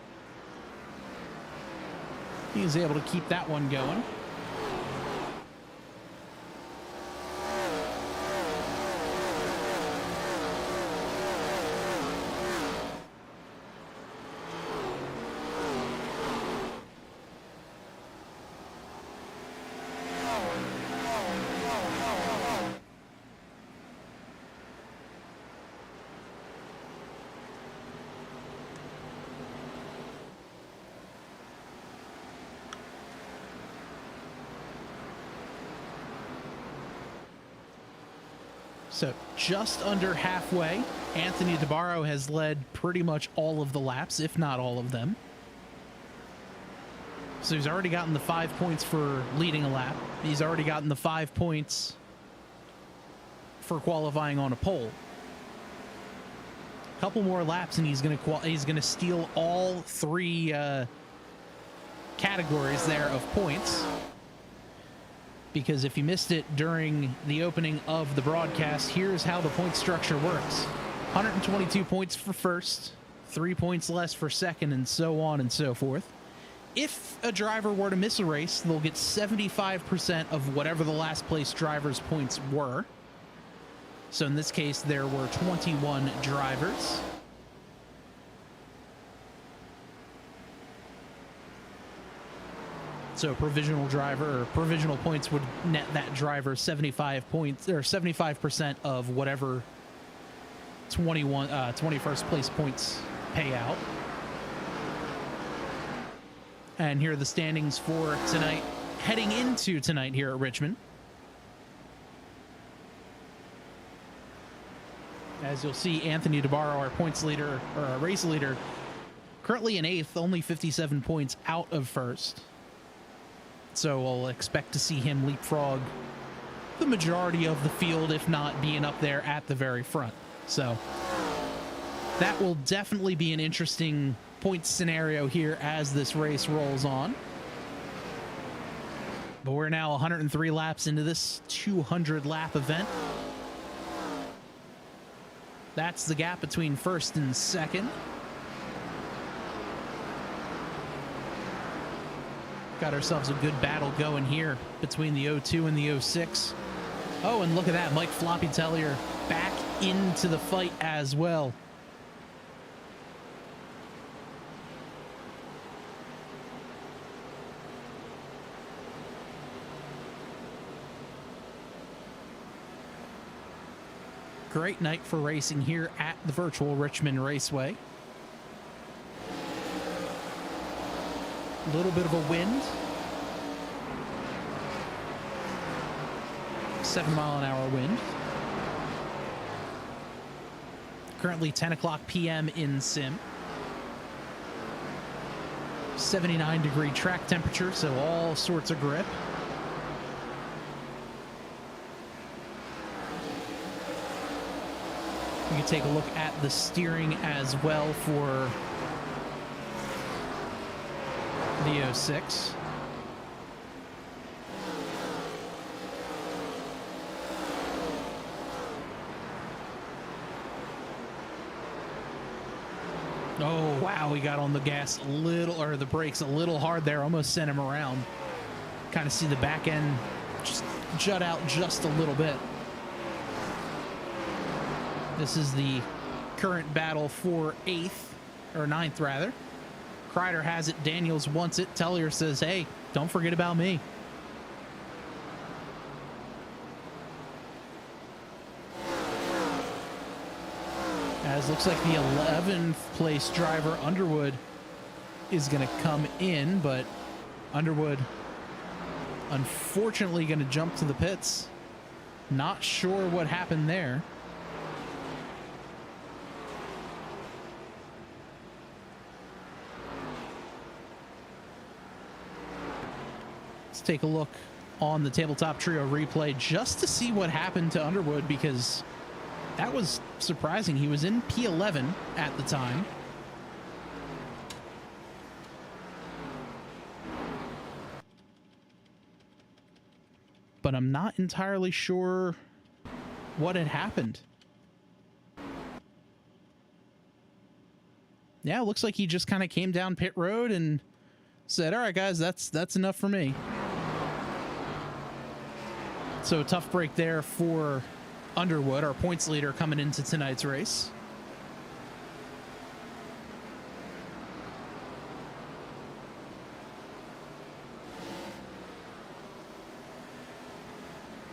He was able to keep that one going. So just under halfway, Anthony DeBarro has led pretty much all of the laps, if not all of them. So he's already gotten the 5 points for leading a lap. He's already gotten the 5 points for qualifying on a pole. A couple more laps and he's gonna steal all three categories there of points. Because if you missed it during the opening of the broadcast, here's how the point structure works. 122 points for first, 3 points less for second, and so on and so forth. If a driver were to miss a race, they'll get 75% of whatever the last place driver's points were. So in this case, there were 21 drivers. So provisional driver or provisional points would net that driver 75 points or 75% of whatever 21st place points pay out. And here are the standings for tonight, heading into tonight here at Richmond. As you'll see, Anthony DeBarro, our points leader or our race leader, currently in 8th, only 57 points out of first. So we'll expect to see him leapfrog the majority of the field, if not being up there at the very front. So that will definitely be an interesting point scenario here as this race rolls on. But we're now 103 laps into this 200 lap event. That's the gap between first and second. Got ourselves a good battle going here between the 02 and the 06. Oh, and look at that, Mike Floppy Tellier back into the fight as well. Great night for racing here at the virtual Richmond Raceway. A little bit of a wind. 7-mile-an-hour wind. Currently 10 o'clock p.m. in sim. 79-degree track temperature, so all sorts of grip. We can take a look at the steering as well for the 06. Oh, wow, we got on the gas a little, or the brakes a little hard there, almost sent him around. Kind of see the back end just jut out just a little bit. This is the current battle for 8th, or 9th rather. Kreider has it, Daniels wants it. Tellier says, hey, don't forget about me. As looks like the 11th place driver, Underwood, is going to come in, but Underwood, unfortunately, going to jump to the pits. Not sure what happened there. Take a look on the Tabletop Trio replay just to see what happened to Underwood, because that was surprising. He was in P11 at the time. But I'm not entirely sure what had happened. Yeah, it looks like he just kind of came down pit road and said, all right, guys, that's enough for me. So a tough break there for Underwood, our points leader coming into tonight's race.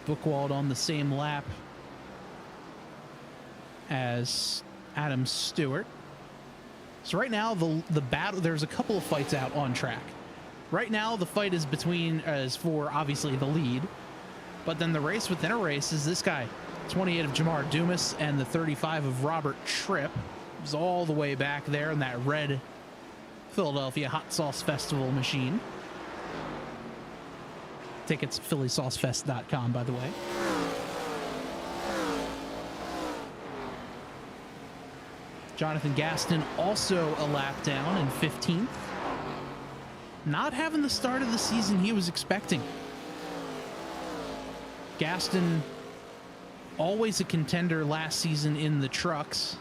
Bookwald on the same lap as Adam Stewart. So right now the battle, there's a couple of fights out on track. Right now the fight is for obviously the lead, but then the race within a race is this guy, 28 of Jamar Dumas and the 35 of Robert Tripp. He's all the way back there in that red Philadelphia Hot Sauce Festival machine. Tickets at phillysaucefest.com, by the way. Jonathan Gaston also a lap down in 15th. Not having the start of the season he was expecting. Gaston, always a contender last season in the trucks.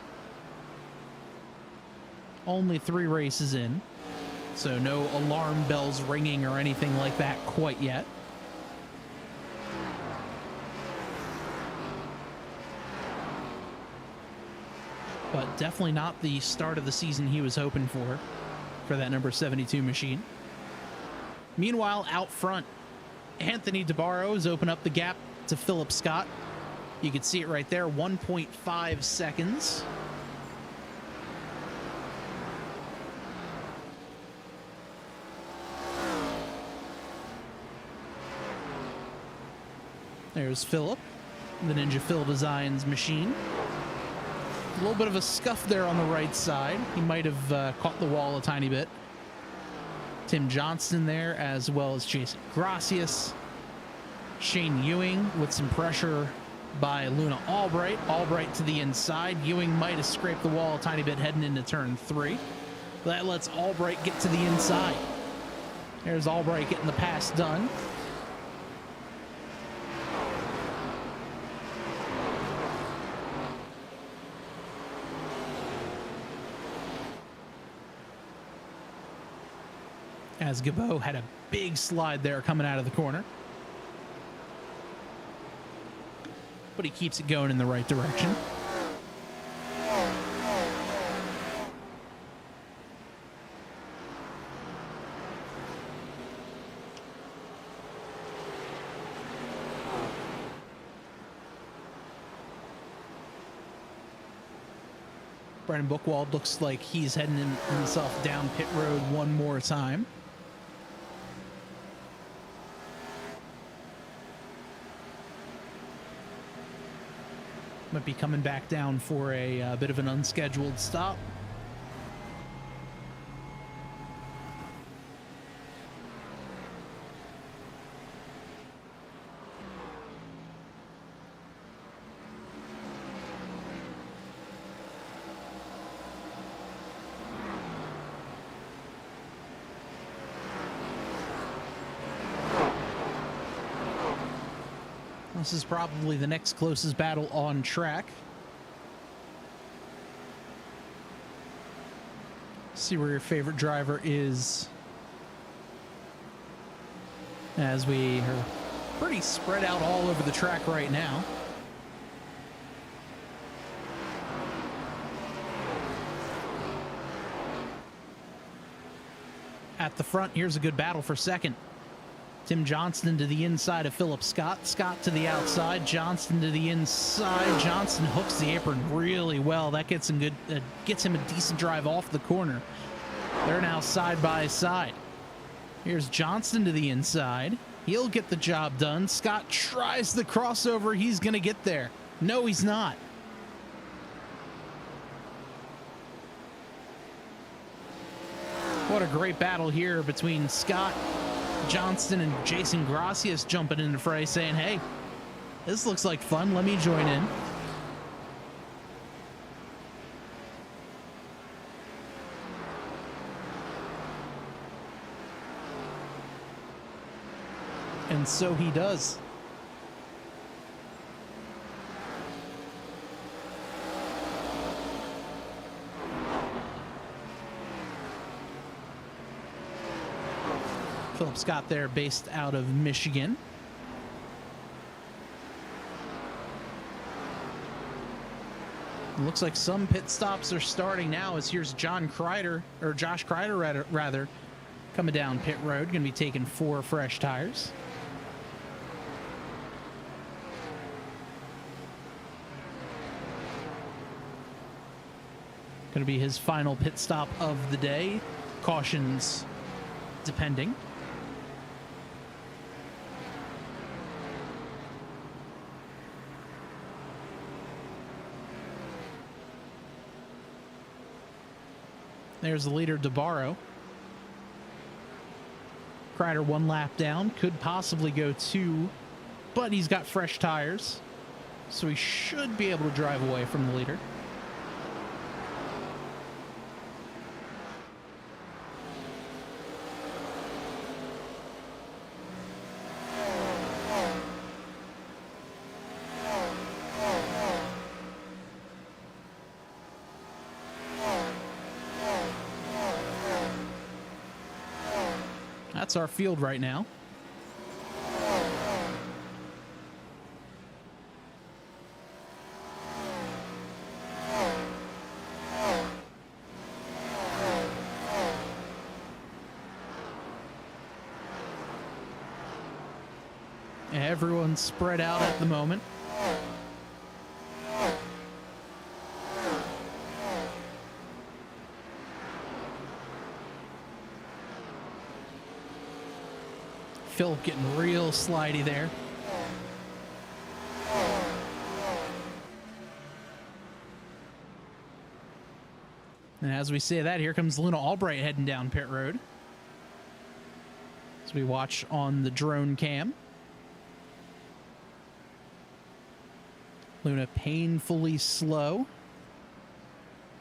Only 3 races in, so no alarm bells ringing or anything like that quite yet. But definitely not the start of the season he was hoping for that number 72 machine. Meanwhile, out front, Anthony DeBarro has opened up the gap to Philip Scott. You can see it right there, 1.5 seconds. There's Philip, the Ninja Phil Designs machine. A little bit of a scuff there on the right side. He might have caught the wall a tiny bit. Tim Johnston there, as well as Jason Gracias. Shane Ewing with some pressure by Luna Albright. Albright to the inside. Ewing might have scraped the wall a tiny bit heading into turn 3. That lets Albright get to the inside. There's Albright getting the pass done. As Gabo had a big slide there coming out of the corner. But he keeps it going in the right direction. Brennan Bookwald looks like he's heading himself down pit road one more time. Might be coming back down for a bit of an unscheduled stop. This is probably the next closest battle on track. See where your favorite driver is, as we are pretty spread out all over the track right now. At the front, here's a good battle for second. Tim Johnston to the inside of Philip Scott. Scott to the outside. Johnston to the inside. Johnston hooks the apron really well. That gets him gets him a decent drive off the corner. They're now side by side. Here's Johnston to the inside. He'll get the job done. Scott tries the crossover. He's going to get there. No, he's not. What a great battle here between Scott Johnston and Jason Gracias jumping in the fray saying, hey, this looks like fun. Let me join in. And so he does. Philip Scott there, based out of Michigan. It looks like some pit stops are starting now, as here's Josh Kreider rather, coming down pit road, going to be taking 4 fresh tires. Going to be his final pit stop of the day. Cautions depending. There's the leader, DeBarro. Kreider 1 lap down, could possibly go 2, but he's got fresh tires, so he should be able to drive away from the leader. That's our field right now. Everyone's spread out at the moment. Philip getting real slidey there. And as we say that, here comes Luna Albright heading down pit road, as we watch on the drone cam. Luna painfully slow.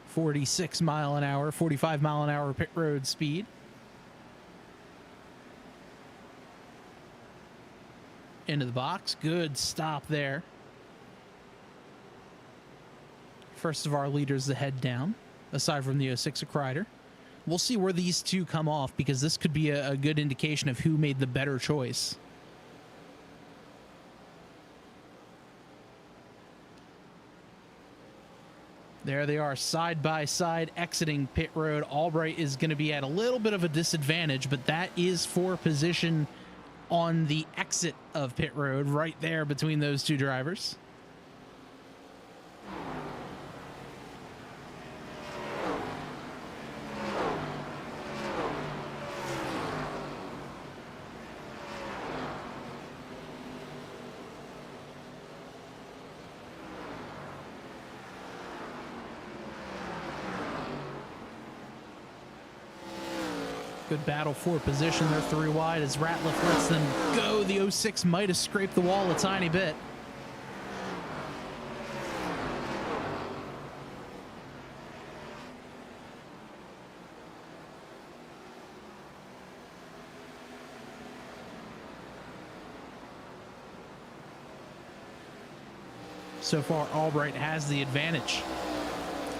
46 mile an hour, 45 mile an hour pit road speed. Into the box. Good stop there. First of our leaders to head down, aside from the 06 of Kreider. We'll see where these two come off, because this could be a good indication of who made the better choice. There they are, side by side, exiting pit road. Albright is going to be at a little bit of a disadvantage, but that is for position on the exit of pit road, right there between those two drivers. Good battle for position. They're 3 wide as Ratliff lets them go. The 06 might have scraped the wall a tiny bit. So far, Albright has the advantage.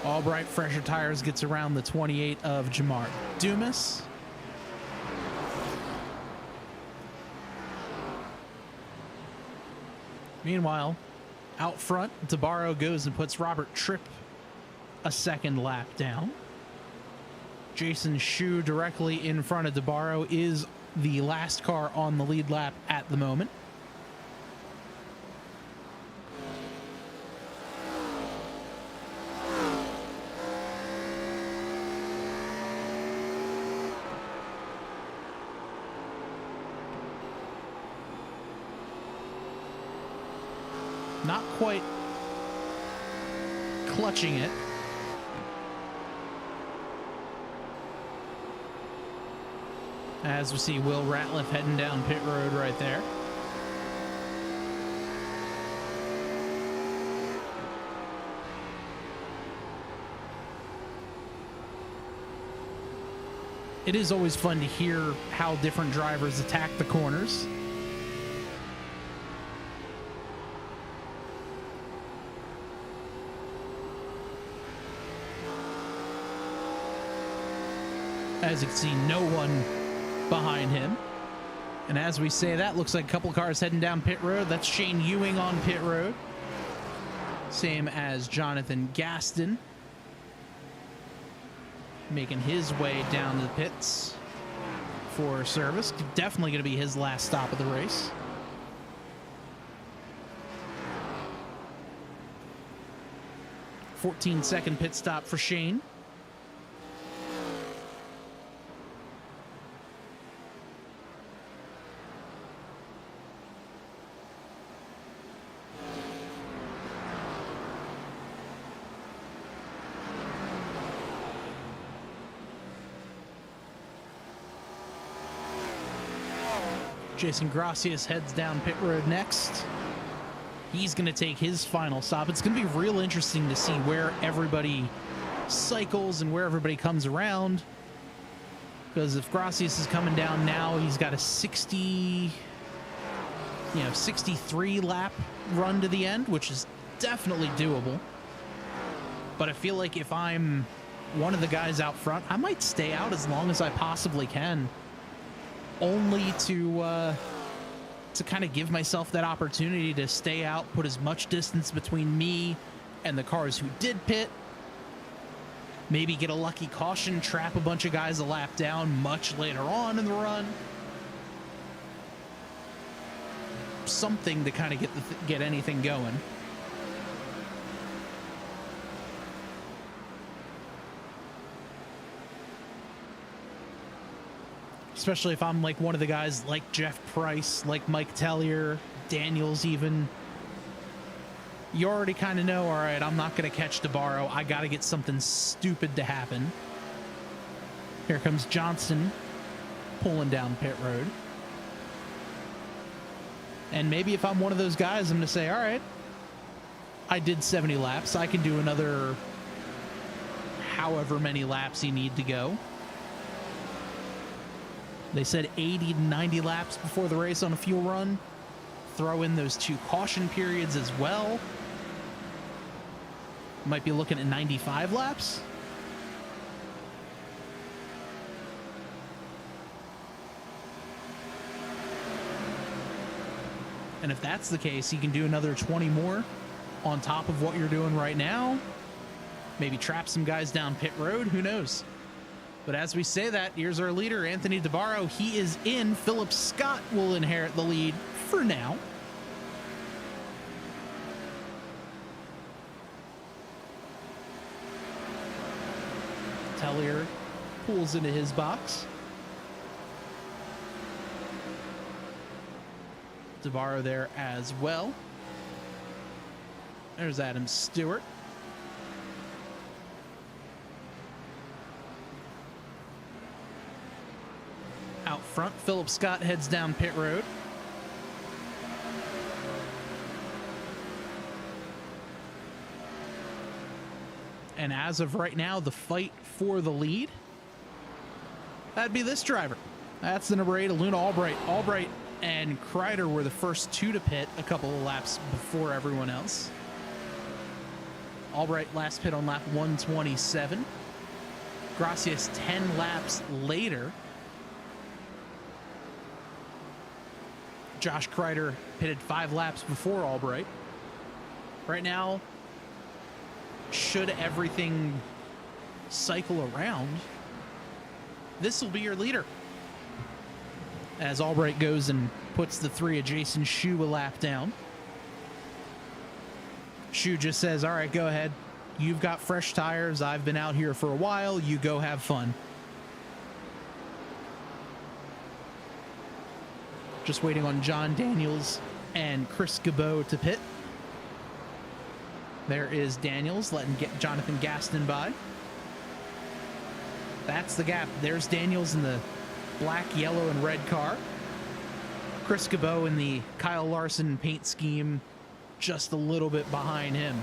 Albright, fresher tires, gets around the 28 of Jamar Dumas. Meanwhile, out front, DeBarro goes and puts Robert Tripp a second lap down. Jason Schue directly in front of DeBarro is the last car on the lead lap at the moment. Not quite clutching it. As we see Will Ratliff heading down pit road right there. It is always fun to hear how different drivers attack the corners. As you can see, no one behind him. And as we say that, looks like a couple cars heading down pit road. That's Shane Ewing on pit road. Same as Jonathan Gaston. Making his way down to the pits for service. Definitely going to be his last stop of the race. "14-second pit stop for Shane. Jason Gracias heads down pit road next. He's going to take his final stop. It's going to be real interesting to see where everybody cycles and where everybody comes around. Because if Gracias is coming down now, he's got a 63 lap run to the end, which is definitely doable. But I feel like if I'm one of the guys out front, I might stay out as long as I possibly can. Only to kind of give myself that opportunity to stay out, put as much distance between me and the cars who did pit. Maybe get a lucky caution, trap a bunch of guys a lap down much later on in the run. Something to kind of get anything going. Especially if I'm like one of the guys like Jeff Price, like Mike Tellier, Daniels even. You already kind of know, all right, I'm not going to catch DeBarro. I got to get something stupid to happen. Here comes Johnson pulling down pit road. And maybe if I'm one of those guys, I'm going to say, all right, I did 70 laps. I can do another however many laps you need to go. They said 80 to 90 laps before the race on a fuel run. Throw in those 2 caution periods as well. Might be looking at 95 laps. And if that's the case, you can do another 20 more on top of what you're doing right now. Maybe trap some guys down pit road. Who knows? But as we say that, here's our leader, Anthony DeBarro. He is in. Philip Scott will inherit the lead for now. Tellier pulls into his box. DeBarro there as well. There's Adam Stewart. Out front, Philip Scott heads down pit road. And as of right now, the fight for the lead, that'd be this driver. That's the number 8, Luna Albright. Albright and Kreider were the first 2 to pit a couple of laps before everyone else. Albright last pit on lap 127. Gracias 10 laps later. Josh Kreider pitted 5 laps before Albright. Right now, should everything cycle around, this will be your leader. As Albright goes and puts the 3 of Jason Schue a lap down. Schue just says, all right, go ahead. You've got fresh tires. I've been out here for a while. You go have fun. Just waiting on John Daniels and Chris Gabot to pit. There is Daniels letting Jonathan Gaston by. That's the gap. There's Daniels in the black, yellow, and red car. Chris Gabot in the Kyle Larson paint scheme, just a little bit behind him.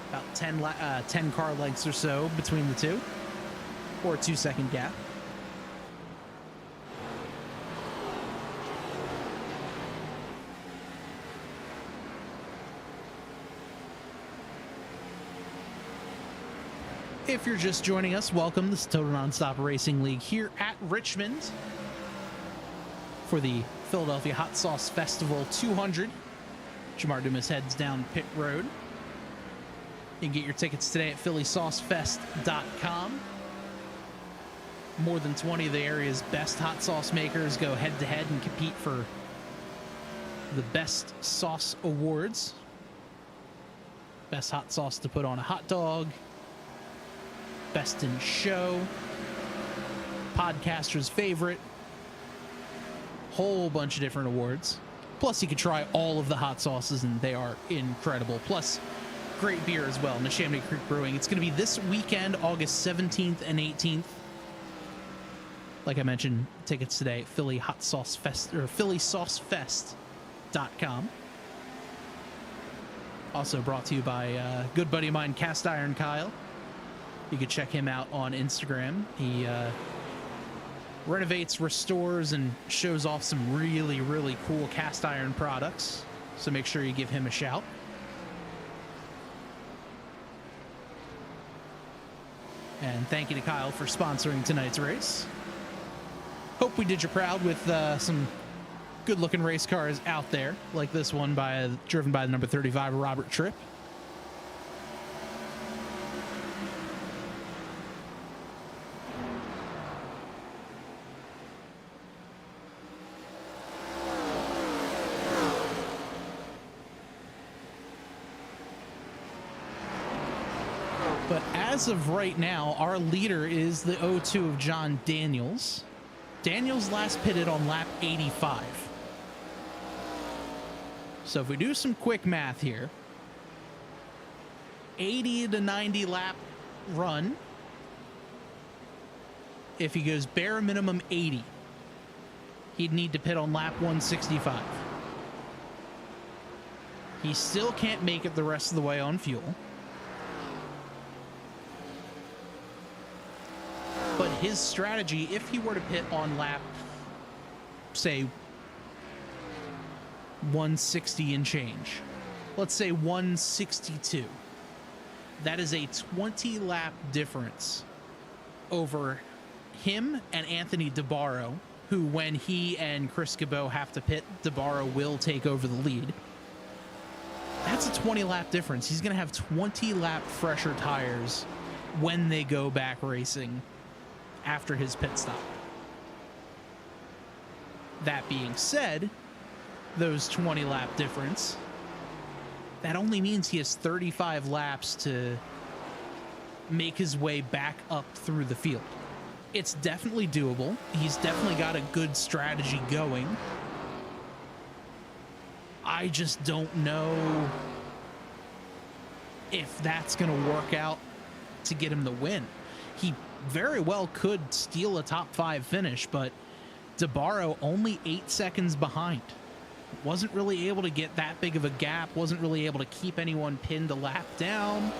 About 10 car lengths or so between the two, or a 2-second gap. If you're just joining us, welcome. This is Total Nonstop Racing League here at Richmond. for the Philadelphia Hot Sauce Festival 200. Jamar Dumas heads down pit road. You can get your tickets today at phillysaucefest.com. More than 20 of the area's best hot sauce makers go head-to-head and compete for the Best Sauce Awards. Best hot sauce to put on a hot dog. Best in show. Podcaster's favorite. Whole bunch of different awards. Plus, you can try all of the hot sauces, and they are incredible. Plus, great beer as well. Neshaminy Creek Brewing. It's going to be this weekend, August 17th and 18th. Like I mentioned, tickets today at Philly Hot Sauce Fest or phillysaucefest.com. Also brought to you by a good buddy of mine, Cast Iron Kyle. You can check him out on Instagram. He renovates, restores, and shows off some really, really cool cast iron products. So make sure you give him a shout. And thank you to Kyle for sponsoring tonight's race. Hope we did you proud with some good-looking race cars out there, like this one driven by the number 35 Robert Tripp. But as of right now, our leader is the 02 of John Daniels. Daniels last pitted on lap 85. So if we do some quick math here, 80 to 90 lap run. If he goes bare minimum 80, he'd need to pit on lap 165. He still can't make it the rest of the way on fuel. But his strategy, if he were to pit on lap, say, 160 and change, let's say 162, that is a 20 lap difference over him and Anthony DeBarro, who when he and Chris Cabot have to pit, DeBarro will take over the lead. That's a 20 lap difference. He's going to have 20 lap fresher tires when they go back racing after his pit stop. That being said, those 20 lap difference, that only means he has 35 laps to make his way back up through the field. It's definitely doable. He's definitely got a good strategy going. I just don't know if that's going to work out to get him the win. He very well could steal a top 5 finish, but DeBarro only 8 seconds behind. Wasn't really able to get that big of a gap, wasn't really able to keep anyone pinned a lap down.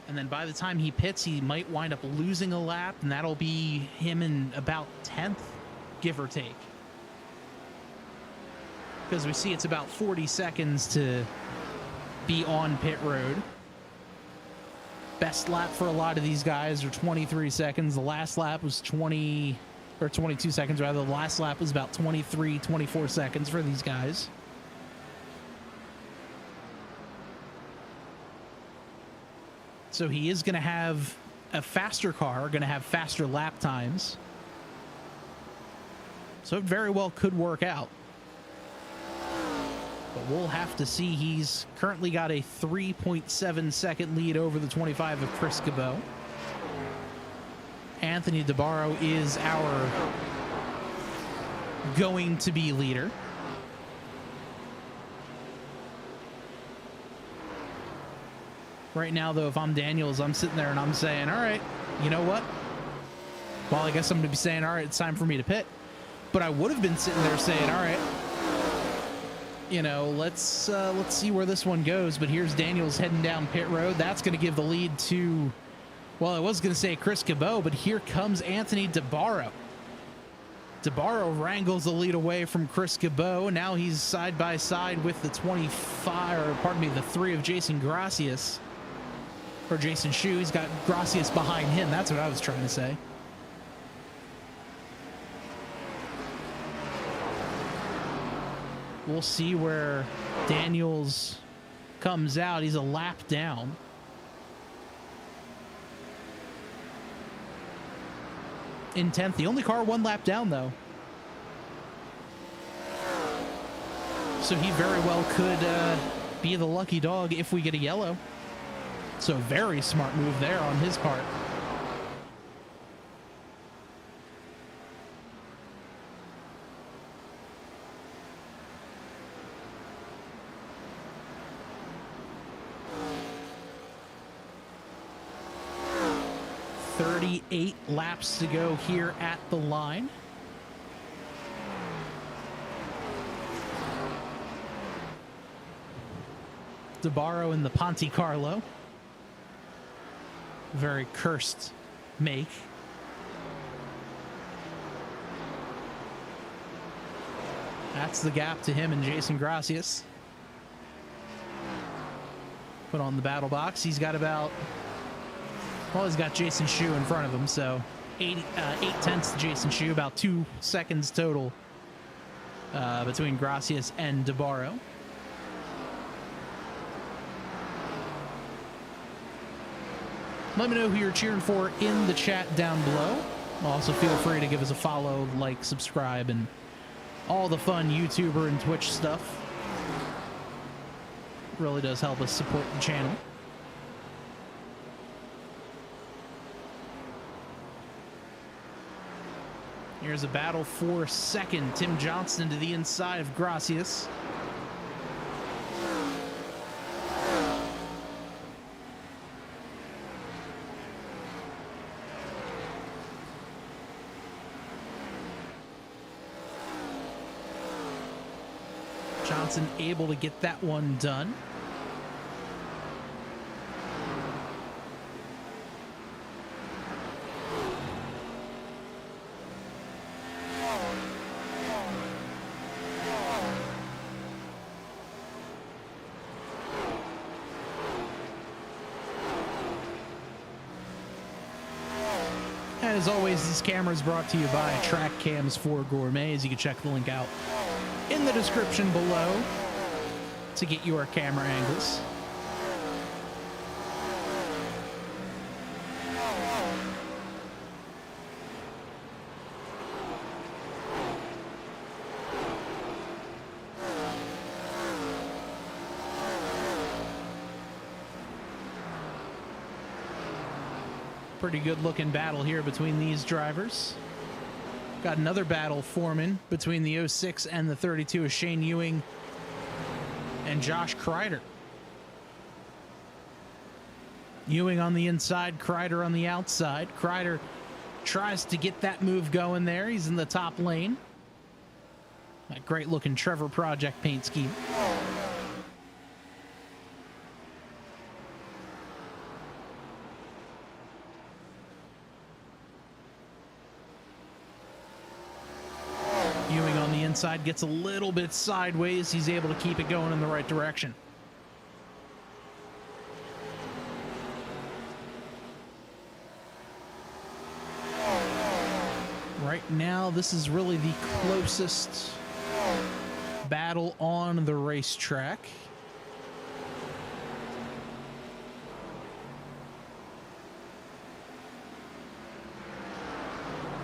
And then by the time he pits, he might wind up losing a lap, and that'll be him in about 10th, give or take. Because we see it's about 40 seconds to be on pit road. Best lap for a lot of these guys are 23 seconds. The last lap was 22 seconds rather. The last lap was about 23, 24 seconds for these guys. So he is going to have a faster car, going to have faster lap times. So it very well could work out. But we'll have to see. He's currently got a 3.7 second lead over the 25 of Chris Cabot. Anthony DeBarro is our going to be leader. Right now, though, if I'm Daniels, I'm sitting there and I'm saying, all right, you know what? Well, I guess I'm going to be saying, all right, it's time for me to pit. But I would have been sitting there saying, all right, you know, let's see where this one goes. But here's Daniels heading down pit road. That's going to give the lead to, well, I was going to say Chris Cabot, but here comes Anthony DeBarro. DeBarro wrangles the lead away from Chris Cabot. Now he's side by side with the 3 of Jason Gracias. Or Jason Schue. He's got Gracias behind him. That's what I was trying to say. We'll see where Daniels comes out. He's a lap down. In 10th. The only car one lap down, though. So he very well could be the lucky dog if we get a yellow. So very smart move there on his part. "38 laps to go here at the line." DeBarro in the Ponte Carlo. Very cursed make. That's the gap to him and Jason Gracias. Put on the battle box. He's got about, well, he's got Jason Schue in front of him, so 8/10 to Jason Schue, about 2 seconds total between Gracias and DeBarro. Let me know who you're cheering for in the chat down below. Also, feel free to give us a follow, like, subscribe, and all the fun YouTuber and Twitch stuff. Really does help us support the channel. Here's a battle for second. Tim Johnston to the inside of Gracias. Johnson able to get that one done. And as always, this camera is brought to you by Track Cams for Gourmets. You can check the link out in the description below to get your camera angles. Pretty good looking battle here between these drivers. Got another battle forming between the 06 and the 32 of Shane Ewing and Josh Kreider. Ewing on the inside, Kreider on the outside. Kreider tries to get that move going there. He's in the top lane. That great looking Trevor Project paint scheme. Ewing on the inside gets a little bit sideways. He's able to keep it going in the right direction. Right now, this is really the closest battle on the racetrack.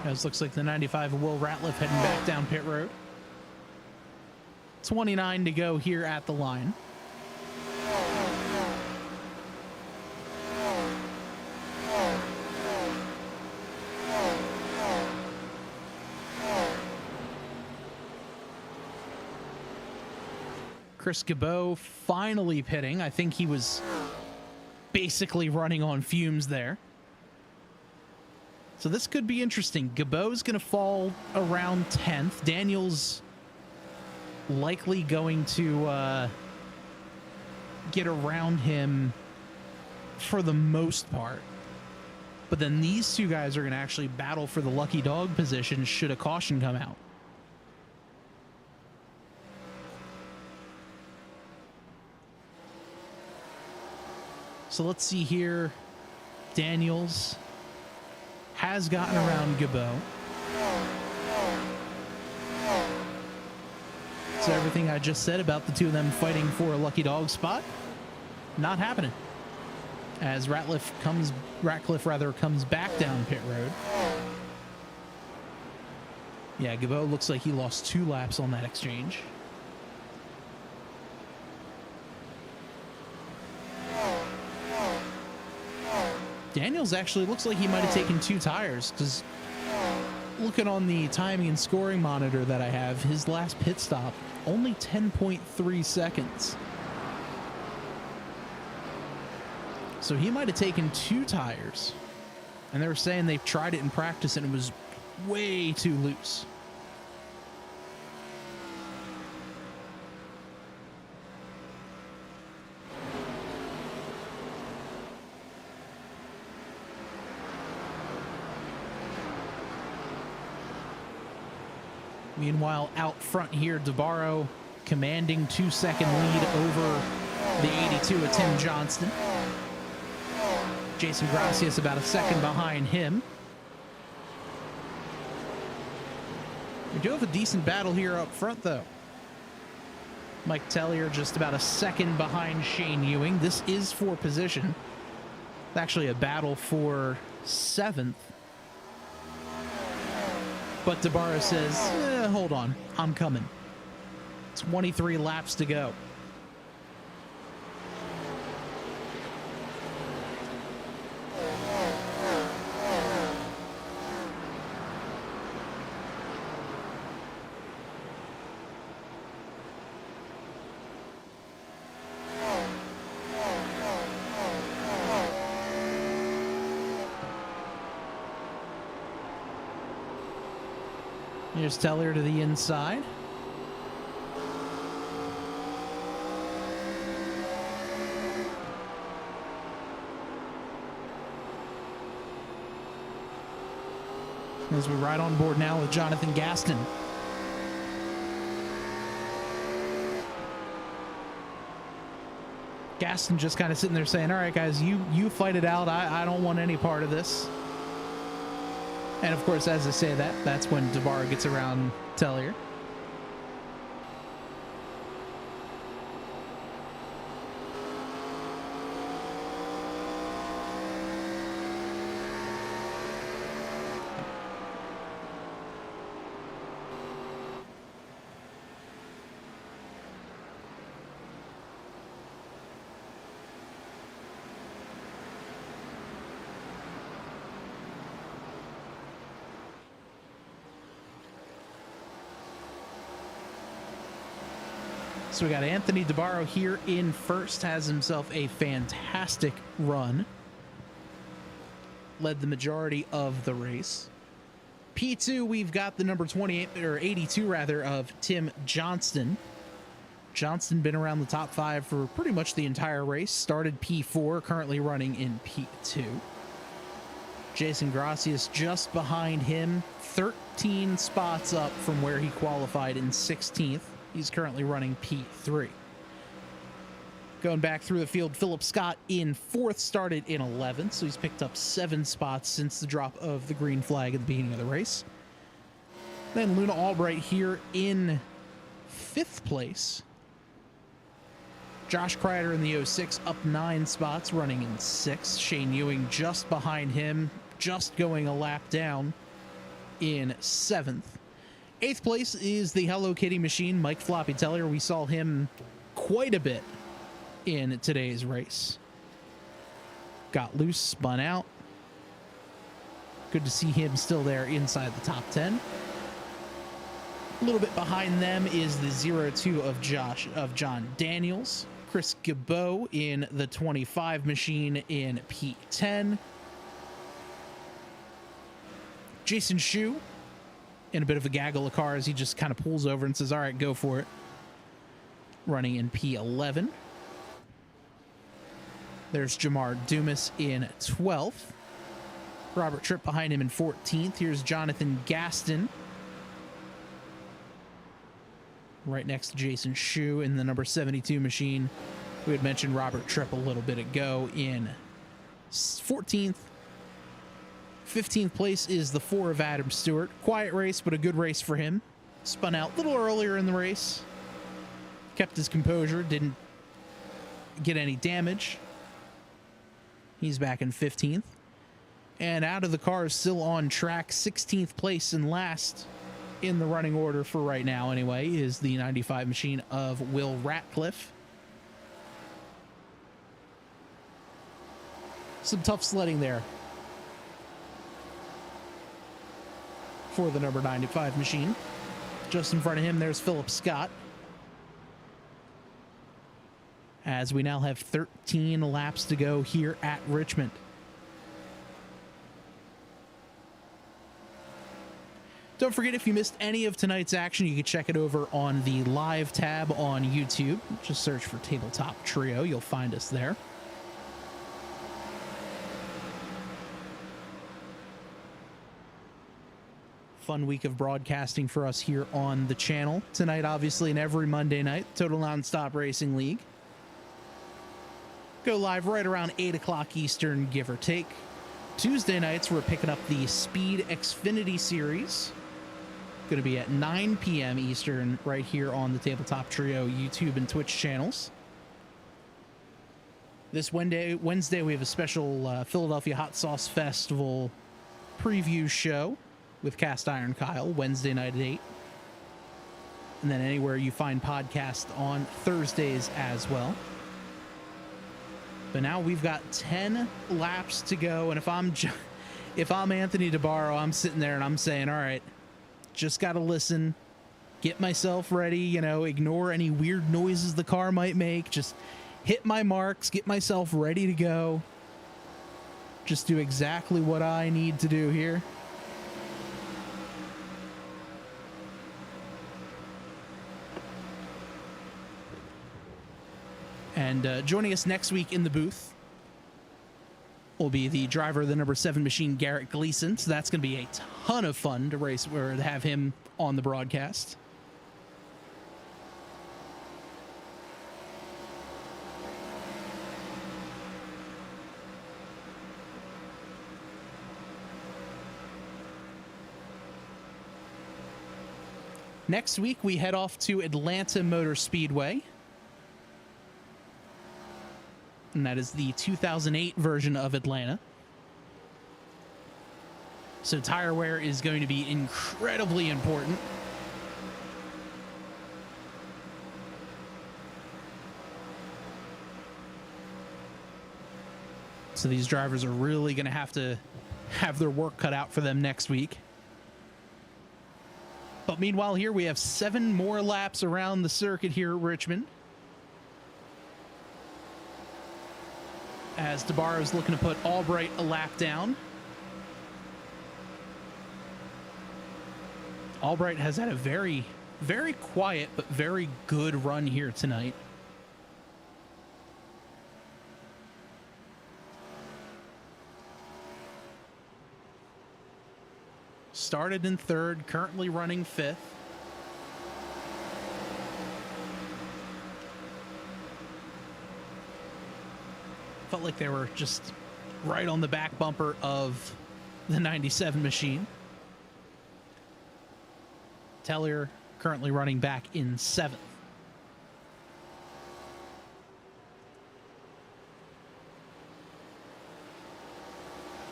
As looks like the 95 of Will Ratliff heading back down pit road. 29 to go here at the line. Chris Gabot finally pitting. I think he was basically running on fumes there. So this could be interesting. Gabot's going to fall around 10th. Daniel's likely going to get around him for the most part. But then these two guys are going to actually battle for the lucky dog position should a caution come out. So let's see here. Daniels has gotten around Gabot. So everything I just said about the two of them fighting for a lucky dog spot, not happening. As Ratcliffe comes back down pit road. Yeah, Gabot looks like he lost 2 laps on that exchange. Daniels actually looks like he might have taken 2 tires, because looking on the timing and scoring monitor that I have, his last pit stop, only 10.3 seconds. So he might have taken 2 tires. And they were saying they've tried it in practice and it was way too loose. Meanwhile, out front here, DeBarro commanding 2-second lead over the 82 of Tim Johnston. Jason Gracias about a second behind him. We do have a decent battle here up front, though. Mike Tellier just about a second behind Shane Ewing. This is for position. It's actually a battle for 7th. But DeBarro says, hold on, I'm coming. 23 laps to go. Here's Tellier to the inside. As we ride on board now with Jonathan Gaston. Gaston just kind of sitting there saying, all right, guys, you fight it out. I don't want any part of this. And of course, as I say that, that's when DeBarro gets around Tellier. So we got Anthony DeBarro here in first, has himself a fantastic run. Led the majority of the race. P2, we've got the number 28, or 82 rather, of Tim Johnston. Johnston been around the top 5 for pretty much the entire race. Started P4, currently running in P2. Jason Gracias just behind him, 13 spots up from where he qualified in 16th. He's currently running P3. Going back through the field, Philip Scott in 4th, started in 11th, so he's picked up 7 spots since the drop of the green flag at the beginning of the race. Then Luna Albright here in 5th place. Josh Kreider in the 06 up 9 spots, running in 6th. Shane Ewing just behind him, just going a lap down in 7th. 8th place is the Hello Kitty machine, Mike Floppy Tellier. We saw him quite a bit in today's race. Got loose, spun out. Good to see him still there inside the top 10. A little bit behind them is the 02 of John Daniels. Chris Gabot in the 25 machine in P10. Jason Schue in a bit of a gaggle of cars. He just kind of pulls over and says, all right, go for it. Running in P11. There's Jamar Dumas in 12th. Robert Tripp behind him in 14th. Here's Jonathan Gaston, right next to Jason Schue in the number 72 machine We had mentioned Robert Tripp a little bit ago in 14th. 15th place is the 4 of Adam Stewart. Quiet race, but a good race for him. Spun out a little earlier in the race. Kept his composure, didn't get any damage. He's back in 15th. And out of the cars, still on track, 16th place and last in the running order for right now anyway, is the 95 machine of Will Ratcliffe. Some tough sledding there for the number 95 machine. Just in front of him, there's Philip Scott. As we now have 13 laps to go here at Richmond. Don't forget, if you missed any of tonight's action, you can check it over on the live tab on YouTube. Just search for Tabletop Trio. You'll find us there. Fun week of broadcasting for us here on the channel. Tonight, obviously, and every Monday night, Total Nonstop Racing League. Go live right around 8 o'clock Eastern, give or take. Tuesday nights, we're picking up the Speed Xfinity Series. Going to be at 9 p.m. Eastern right here on the Tabletop Trio YouTube and Twitch channels. This Wednesday, we have a special Philadelphia Hot Sauce Festival preview show with Cast Iron Kyle, Wednesday night at 8. And then anywhere you find podcasts on Thursdays as well. But now we've got 10 laps to go, and if I'm Anthony DeBarro, I'm sitting there and I'm saying, all right, just got to listen, get myself ready, you know, ignore any weird noises the car might make, just hit my marks, get myself ready to go, just do exactly what I need to do here. And joining us next week in the booth will be the driver of the number 7 machine, Garrett Gleason. So that's going to be a ton of fun to race or to have him on the broadcast. Next week, we head off to Atlanta Motor Speedway. And that is the 2008 version of Atlanta. So tire wear is going to be incredibly important. So these drivers are really going to have their work cut out for them next week. But meanwhile, here we have 7 more laps around the circuit here at Richmond. As DeBarro is looking to put Albright a lap down. Albright has had a very, very quiet but very good run here tonight. Started in 3rd, currently running 5th. Felt like they were just right on the back bumper of the 97 machine. Tellier currently running back in 7th.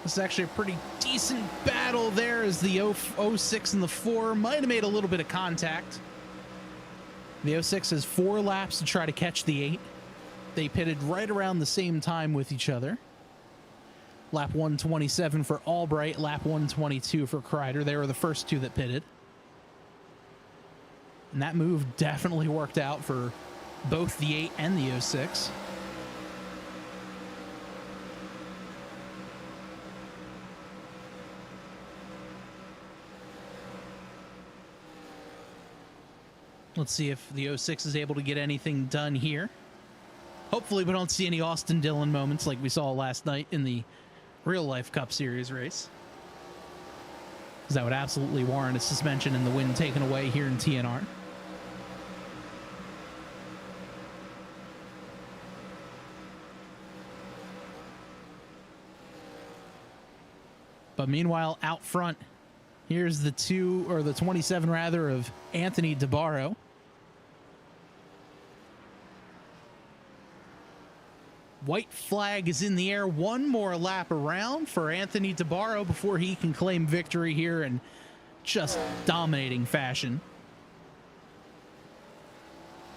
This is actually a pretty decent battle there, as the 06 and the 4 might have made a little bit of contact. The 06 has 4 laps to try to catch the 8. They pitted right around the same time with each other. Lap 127 for Albright, lap 122 for Kreider. They were the first 2 that pitted. And that move definitely worked out for both the 8 and the 06. Let's see if the 06 is able to get anything done here. Hopefully we don't see any Austin Dillon moments like we saw last night in the real-life Cup Series race, because that would absolutely warrant a suspension and the win taken away here in TNR. But meanwhile, out front, here's the 27 rather of Anthony DeBarro. White flag is in the air. One more lap around for Anthony DeBarro before he can claim victory here in just dominating fashion.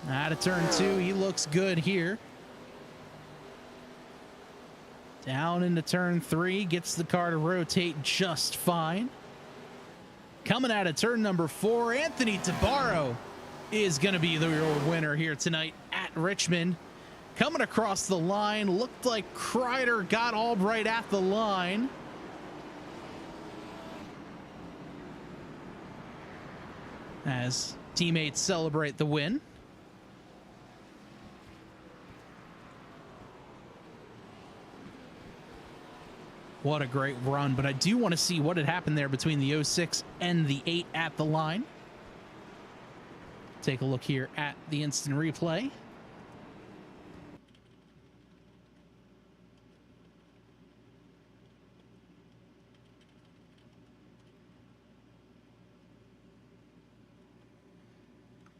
Out of turn 2, he looks good here. Down into turn 3, gets the car to rotate just fine. Coming out of turn number 4, Anthony DeBarro is going to be the real winner here tonight at Richmond. Coming across the line, looked like Kreider got Albright at the line. As teammates celebrate the win. What a great run, but I do want to see what had happened there between the 06 and the 8 at the line. Take a look here at the instant replay.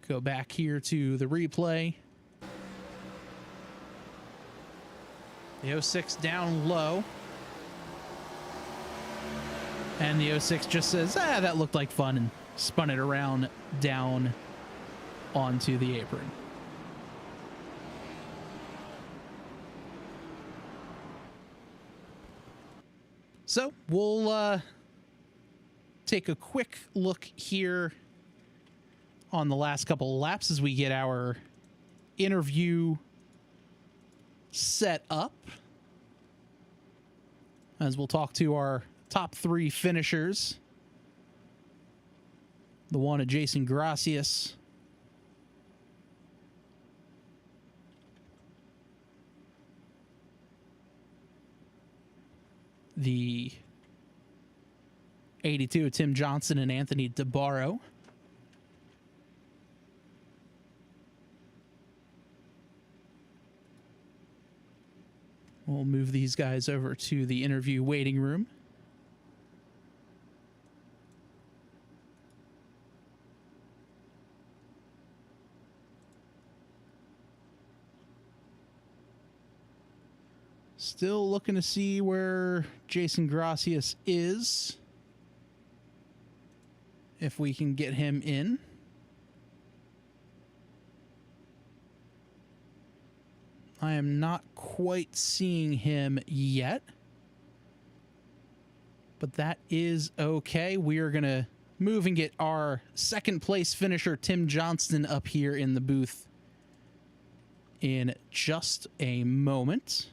Go back here to the replay. The 06 down low. And the 06 just says, that looked like fun, and spun it around down onto the apron. So we'll take a quick look here on the last couple of laps as we get our interview set up. As we'll talk to our top 3 finishers. The one of Jason Gracias. The 82 of Tim Johnson and Anthony DeBarro. We'll move these guys over to the interview waiting room. Still looking to see where Jason Gracias is. If we can get him in. I am not quite seeing him yet. But that is okay. We are going to move and get our second place finisher, Tim Johnston, up here in the booth in just a moment.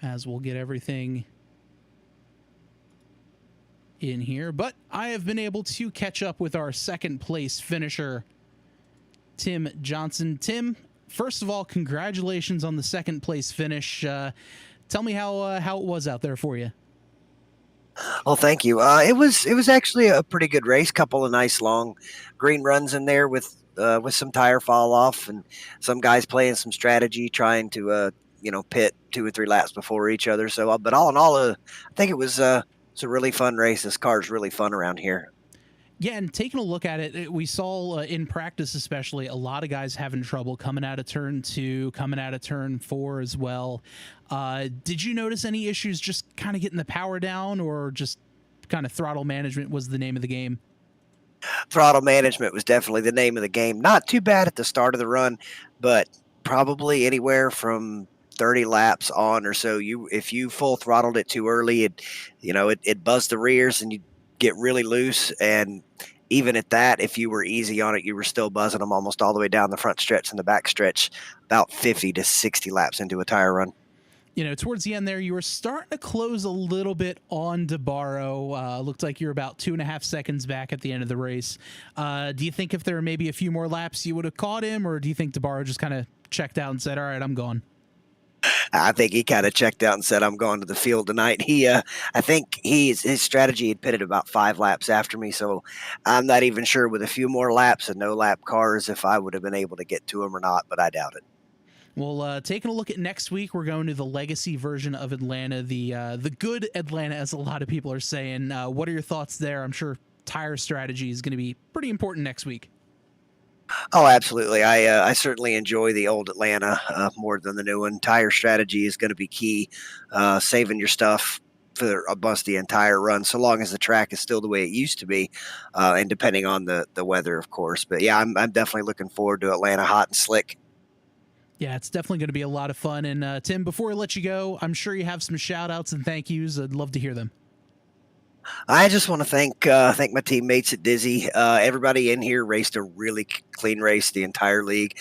As we'll get everything in here. But I have been able to catch up with our second place finisher, Tim Johnson. Tim, first of all, congratulations on the second place finish. Tell me how it was out there for you. Well, thank you. It was actually a pretty good race. Couple of nice long green runs in there with some tire fall off and some guys playing some strategy, trying to pit 2 or 3 laps before each other. So, but all in all, I think it's a really fun race. This car's really fun around here. Yeah, and taking a look at it, we saw in practice especially a lot of guys having trouble coming out of turn 2, coming out of turn 4 as well. Did you notice any issues just kind of getting the power down, or just kind of throttle management was the name of the game? Throttle management was definitely the name of the game. Not too bad at the start of the run, but probably anywhere from 30 laps on or so, if you full throttled it too early, it buzzed the rears and you get really loose. And even at that, if you were easy on it, you were still buzzing them almost all the way down the front stretch and the back stretch, about 50 to 60 laps into a tire run. Towards the end there, you were starting to close a little bit on DeBarro. Looked like you were about 2.5 seconds back at the end of the race. Do you think if there were maybe a few more laps, you would have caught him, or do you think DeBarro just kind of checked out and said, all right, I'm gone? I think he kind of checked out and said, I'm going to the field tonight. I think his strategy had pitted about 5 laps after me, so I'm not even sure with a few more laps and no lap cars if I would have been able to get to him or not, but I doubt it. Well, taking a look at next week, we're going to the legacy version of Atlanta, the good Atlanta, as a lot of people are saying. What are your thoughts there? I'm sure tire strategy is going to be pretty important next week. Oh, absolutely. I certainly enjoy the old Atlanta more than the new one. Tire strategy is going to be key. Saving your stuff for almost the entire run, so long as the track is still the way it used to be, and depending on the weather, of course. But yeah, I'm definitely looking forward to Atlanta hot and slick. Yeah, it's definitely going to be a lot of fun. And Tim, before I let you go, I'm sure you have some shout outs and thank yous. I'd love to hear them. I just want to thank my teammates at Dizzy. Everybody in here raced a really clean race, the entire league.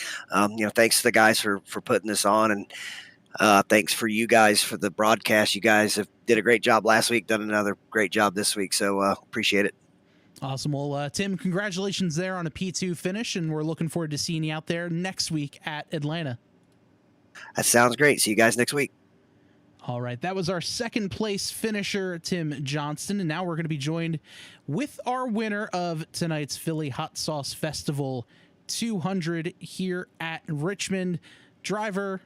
Thanks to the guys for putting this on, and thanks for you guys for the broadcast. You guys did a great job last week, done another great job this week, so appreciate it. Awesome. Well, Tim, congratulations there on a P2 finish, and we're looking forward to seeing you out there next week at Atlanta. That sounds great. See you guys next week. All right, that was our second place finisher, Tim Johnston, and now we're going to be joined with our winner of tonight's Philly Hot Sauce Festival 200 here at Richmond, driver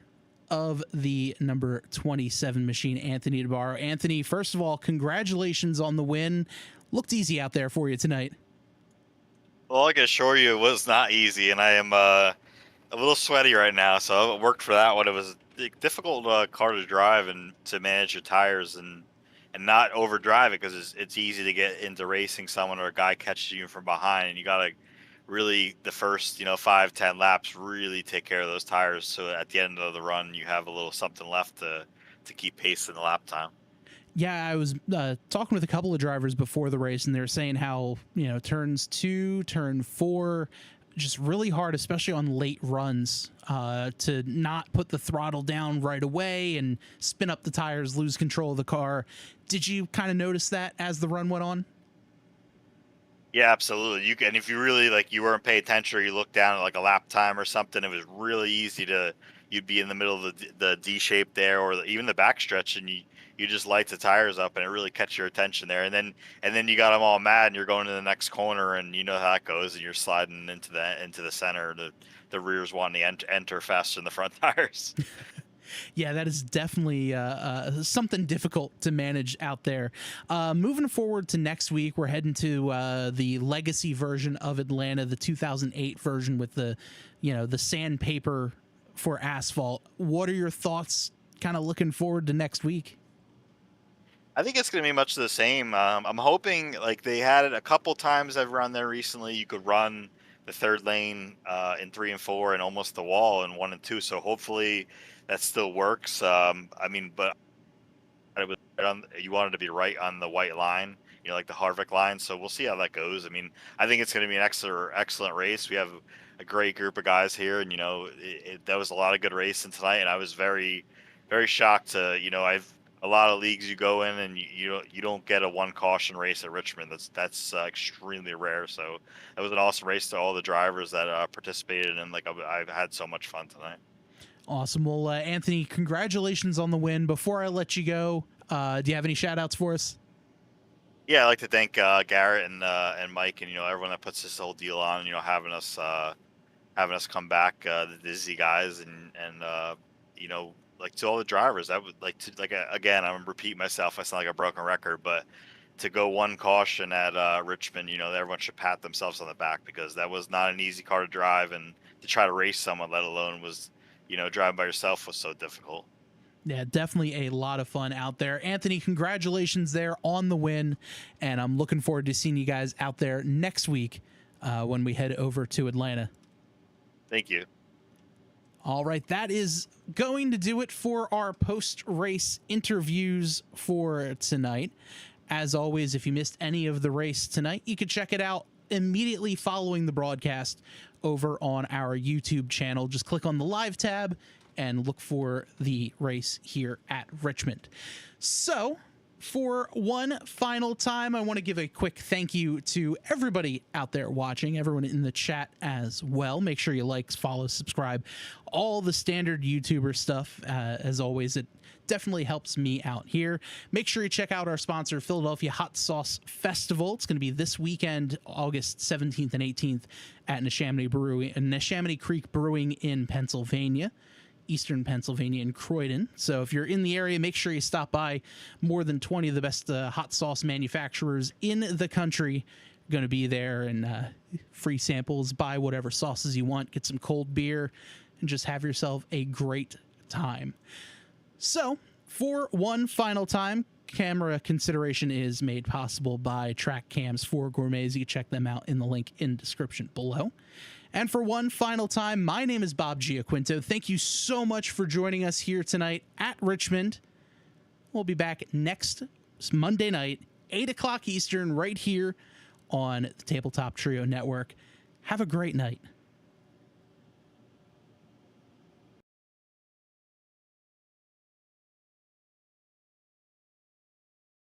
of the number 27 machine, Anthony DeBarro. Anthony, first of all, congratulations on the win. Looked easy out there for you tonight. Well, I can assure you it was not easy, and I am a little sweaty right now, so I worked for that one. It was a difficult car to drive and to manage your tires and not overdrive it, because it's easy to get into racing someone or a guy catches you from behind, and you got to really, the first 5-10 laps, really take care of those tires, so at the end of the run you have a little something left to keep pace in the lap time. Yeah, I was talking with a couple of drivers before the race, and they were saying how, turns 2, turn 4, just really hard, especially on late runs, to not put the throttle down right away and spin up the tires, lose control of the car. Did you kind of notice that as the run went on? Yeah, absolutely. And if you really you weren't paying attention, or you looked down at a lap time or something, it was really easy you'd be in the middle of the D shape there, or even the backstretch, and you just light the tires up, and it really catch your attention there. And then you got them all mad, and you're going to the next corner, and you know how that goes, and you're sliding into the center. The rear's wanting to enter faster than the front tires. Yeah, that is definitely something difficult to manage out there. Moving forward to next week, we're heading to the legacy version of Atlanta, the 2008 version with the sandpaper for asphalt. What are your thoughts kind of looking forward to next week? I think it's going to be much the same. I'm hoping, they had it a couple times I've run there recently, you could run the third lane in 3 and 4 and almost the wall in 1 and 2. So hopefully that still works. But it was you wanted to be right on the white line, like the Harvick line. So we'll see how that goes. I mean, I think it's going to be an excellent race. We have a great group of guys here, and that was a lot of good racing tonight. And I was very, very shocked to I've a lot of leagues you go in and you don't get a 1 caution race at Richmond. That's extremely rare. So that was an awesome race to all the drivers that participated, and I've had so much fun tonight. Awesome. Well, Anthony, congratulations on the win. Before I let you go, do you have any shout outs for us? Yeah, I'd like to thank Garrett and Mike and everyone that puts this whole deal on, having us come back, the Dizzy guys, and to all the drivers. I would like to again, I'm repeating myself, I sound like a broken record, but to go 1 caution at Richmond, everyone should pat themselves on the back, because that was not an easy car to drive, and to try to race someone, let alone was driving by yourself, was so difficult. Yeah, definitely a lot of fun out there. Anthony, congratulations there on the win, and I'm looking forward to seeing you guys out there next week when we head over to Atlanta. Thank you. All right, that is going to do it for our post-race interviews for tonight. As always, if you missed any of the race tonight, you can check it out immediately following the broadcast over on our YouTube channel. Just click on the live tab and look for the race here at Richmond. So, for one final time, I want to give a quick thank you to everybody out there watching, everyone in the chat as well. Make sure you like, follow, subscribe, all the standard YouTuber stuff. As always, it definitely helps me out here. Make sure you check out our sponsor, Philadelphia Hot Sauce Festival. It's going to be this weekend, August 17th and 18th at Neshaminy Creek Brewing in Pennsylvania. Eastern Pennsylvania in Croydon. So if you're in the area, make sure you stop by. More than 20 of the best hot sauce manufacturers in the country going to be there, and free samples. Buy whatever sauces you want, get some cold beer, and just have yourself a great time. So for one final time, camera consideration is made possible by Track Cams for Gourmets. You can check them out in the link in the description below. And for one final time, my name is Bob Giaquinto. Thank you so much for joining us here tonight at Richmond. We'll be back next Monday night, 8 o'clock Eastern, right here on the Tabletop Trio Network. Have a great night.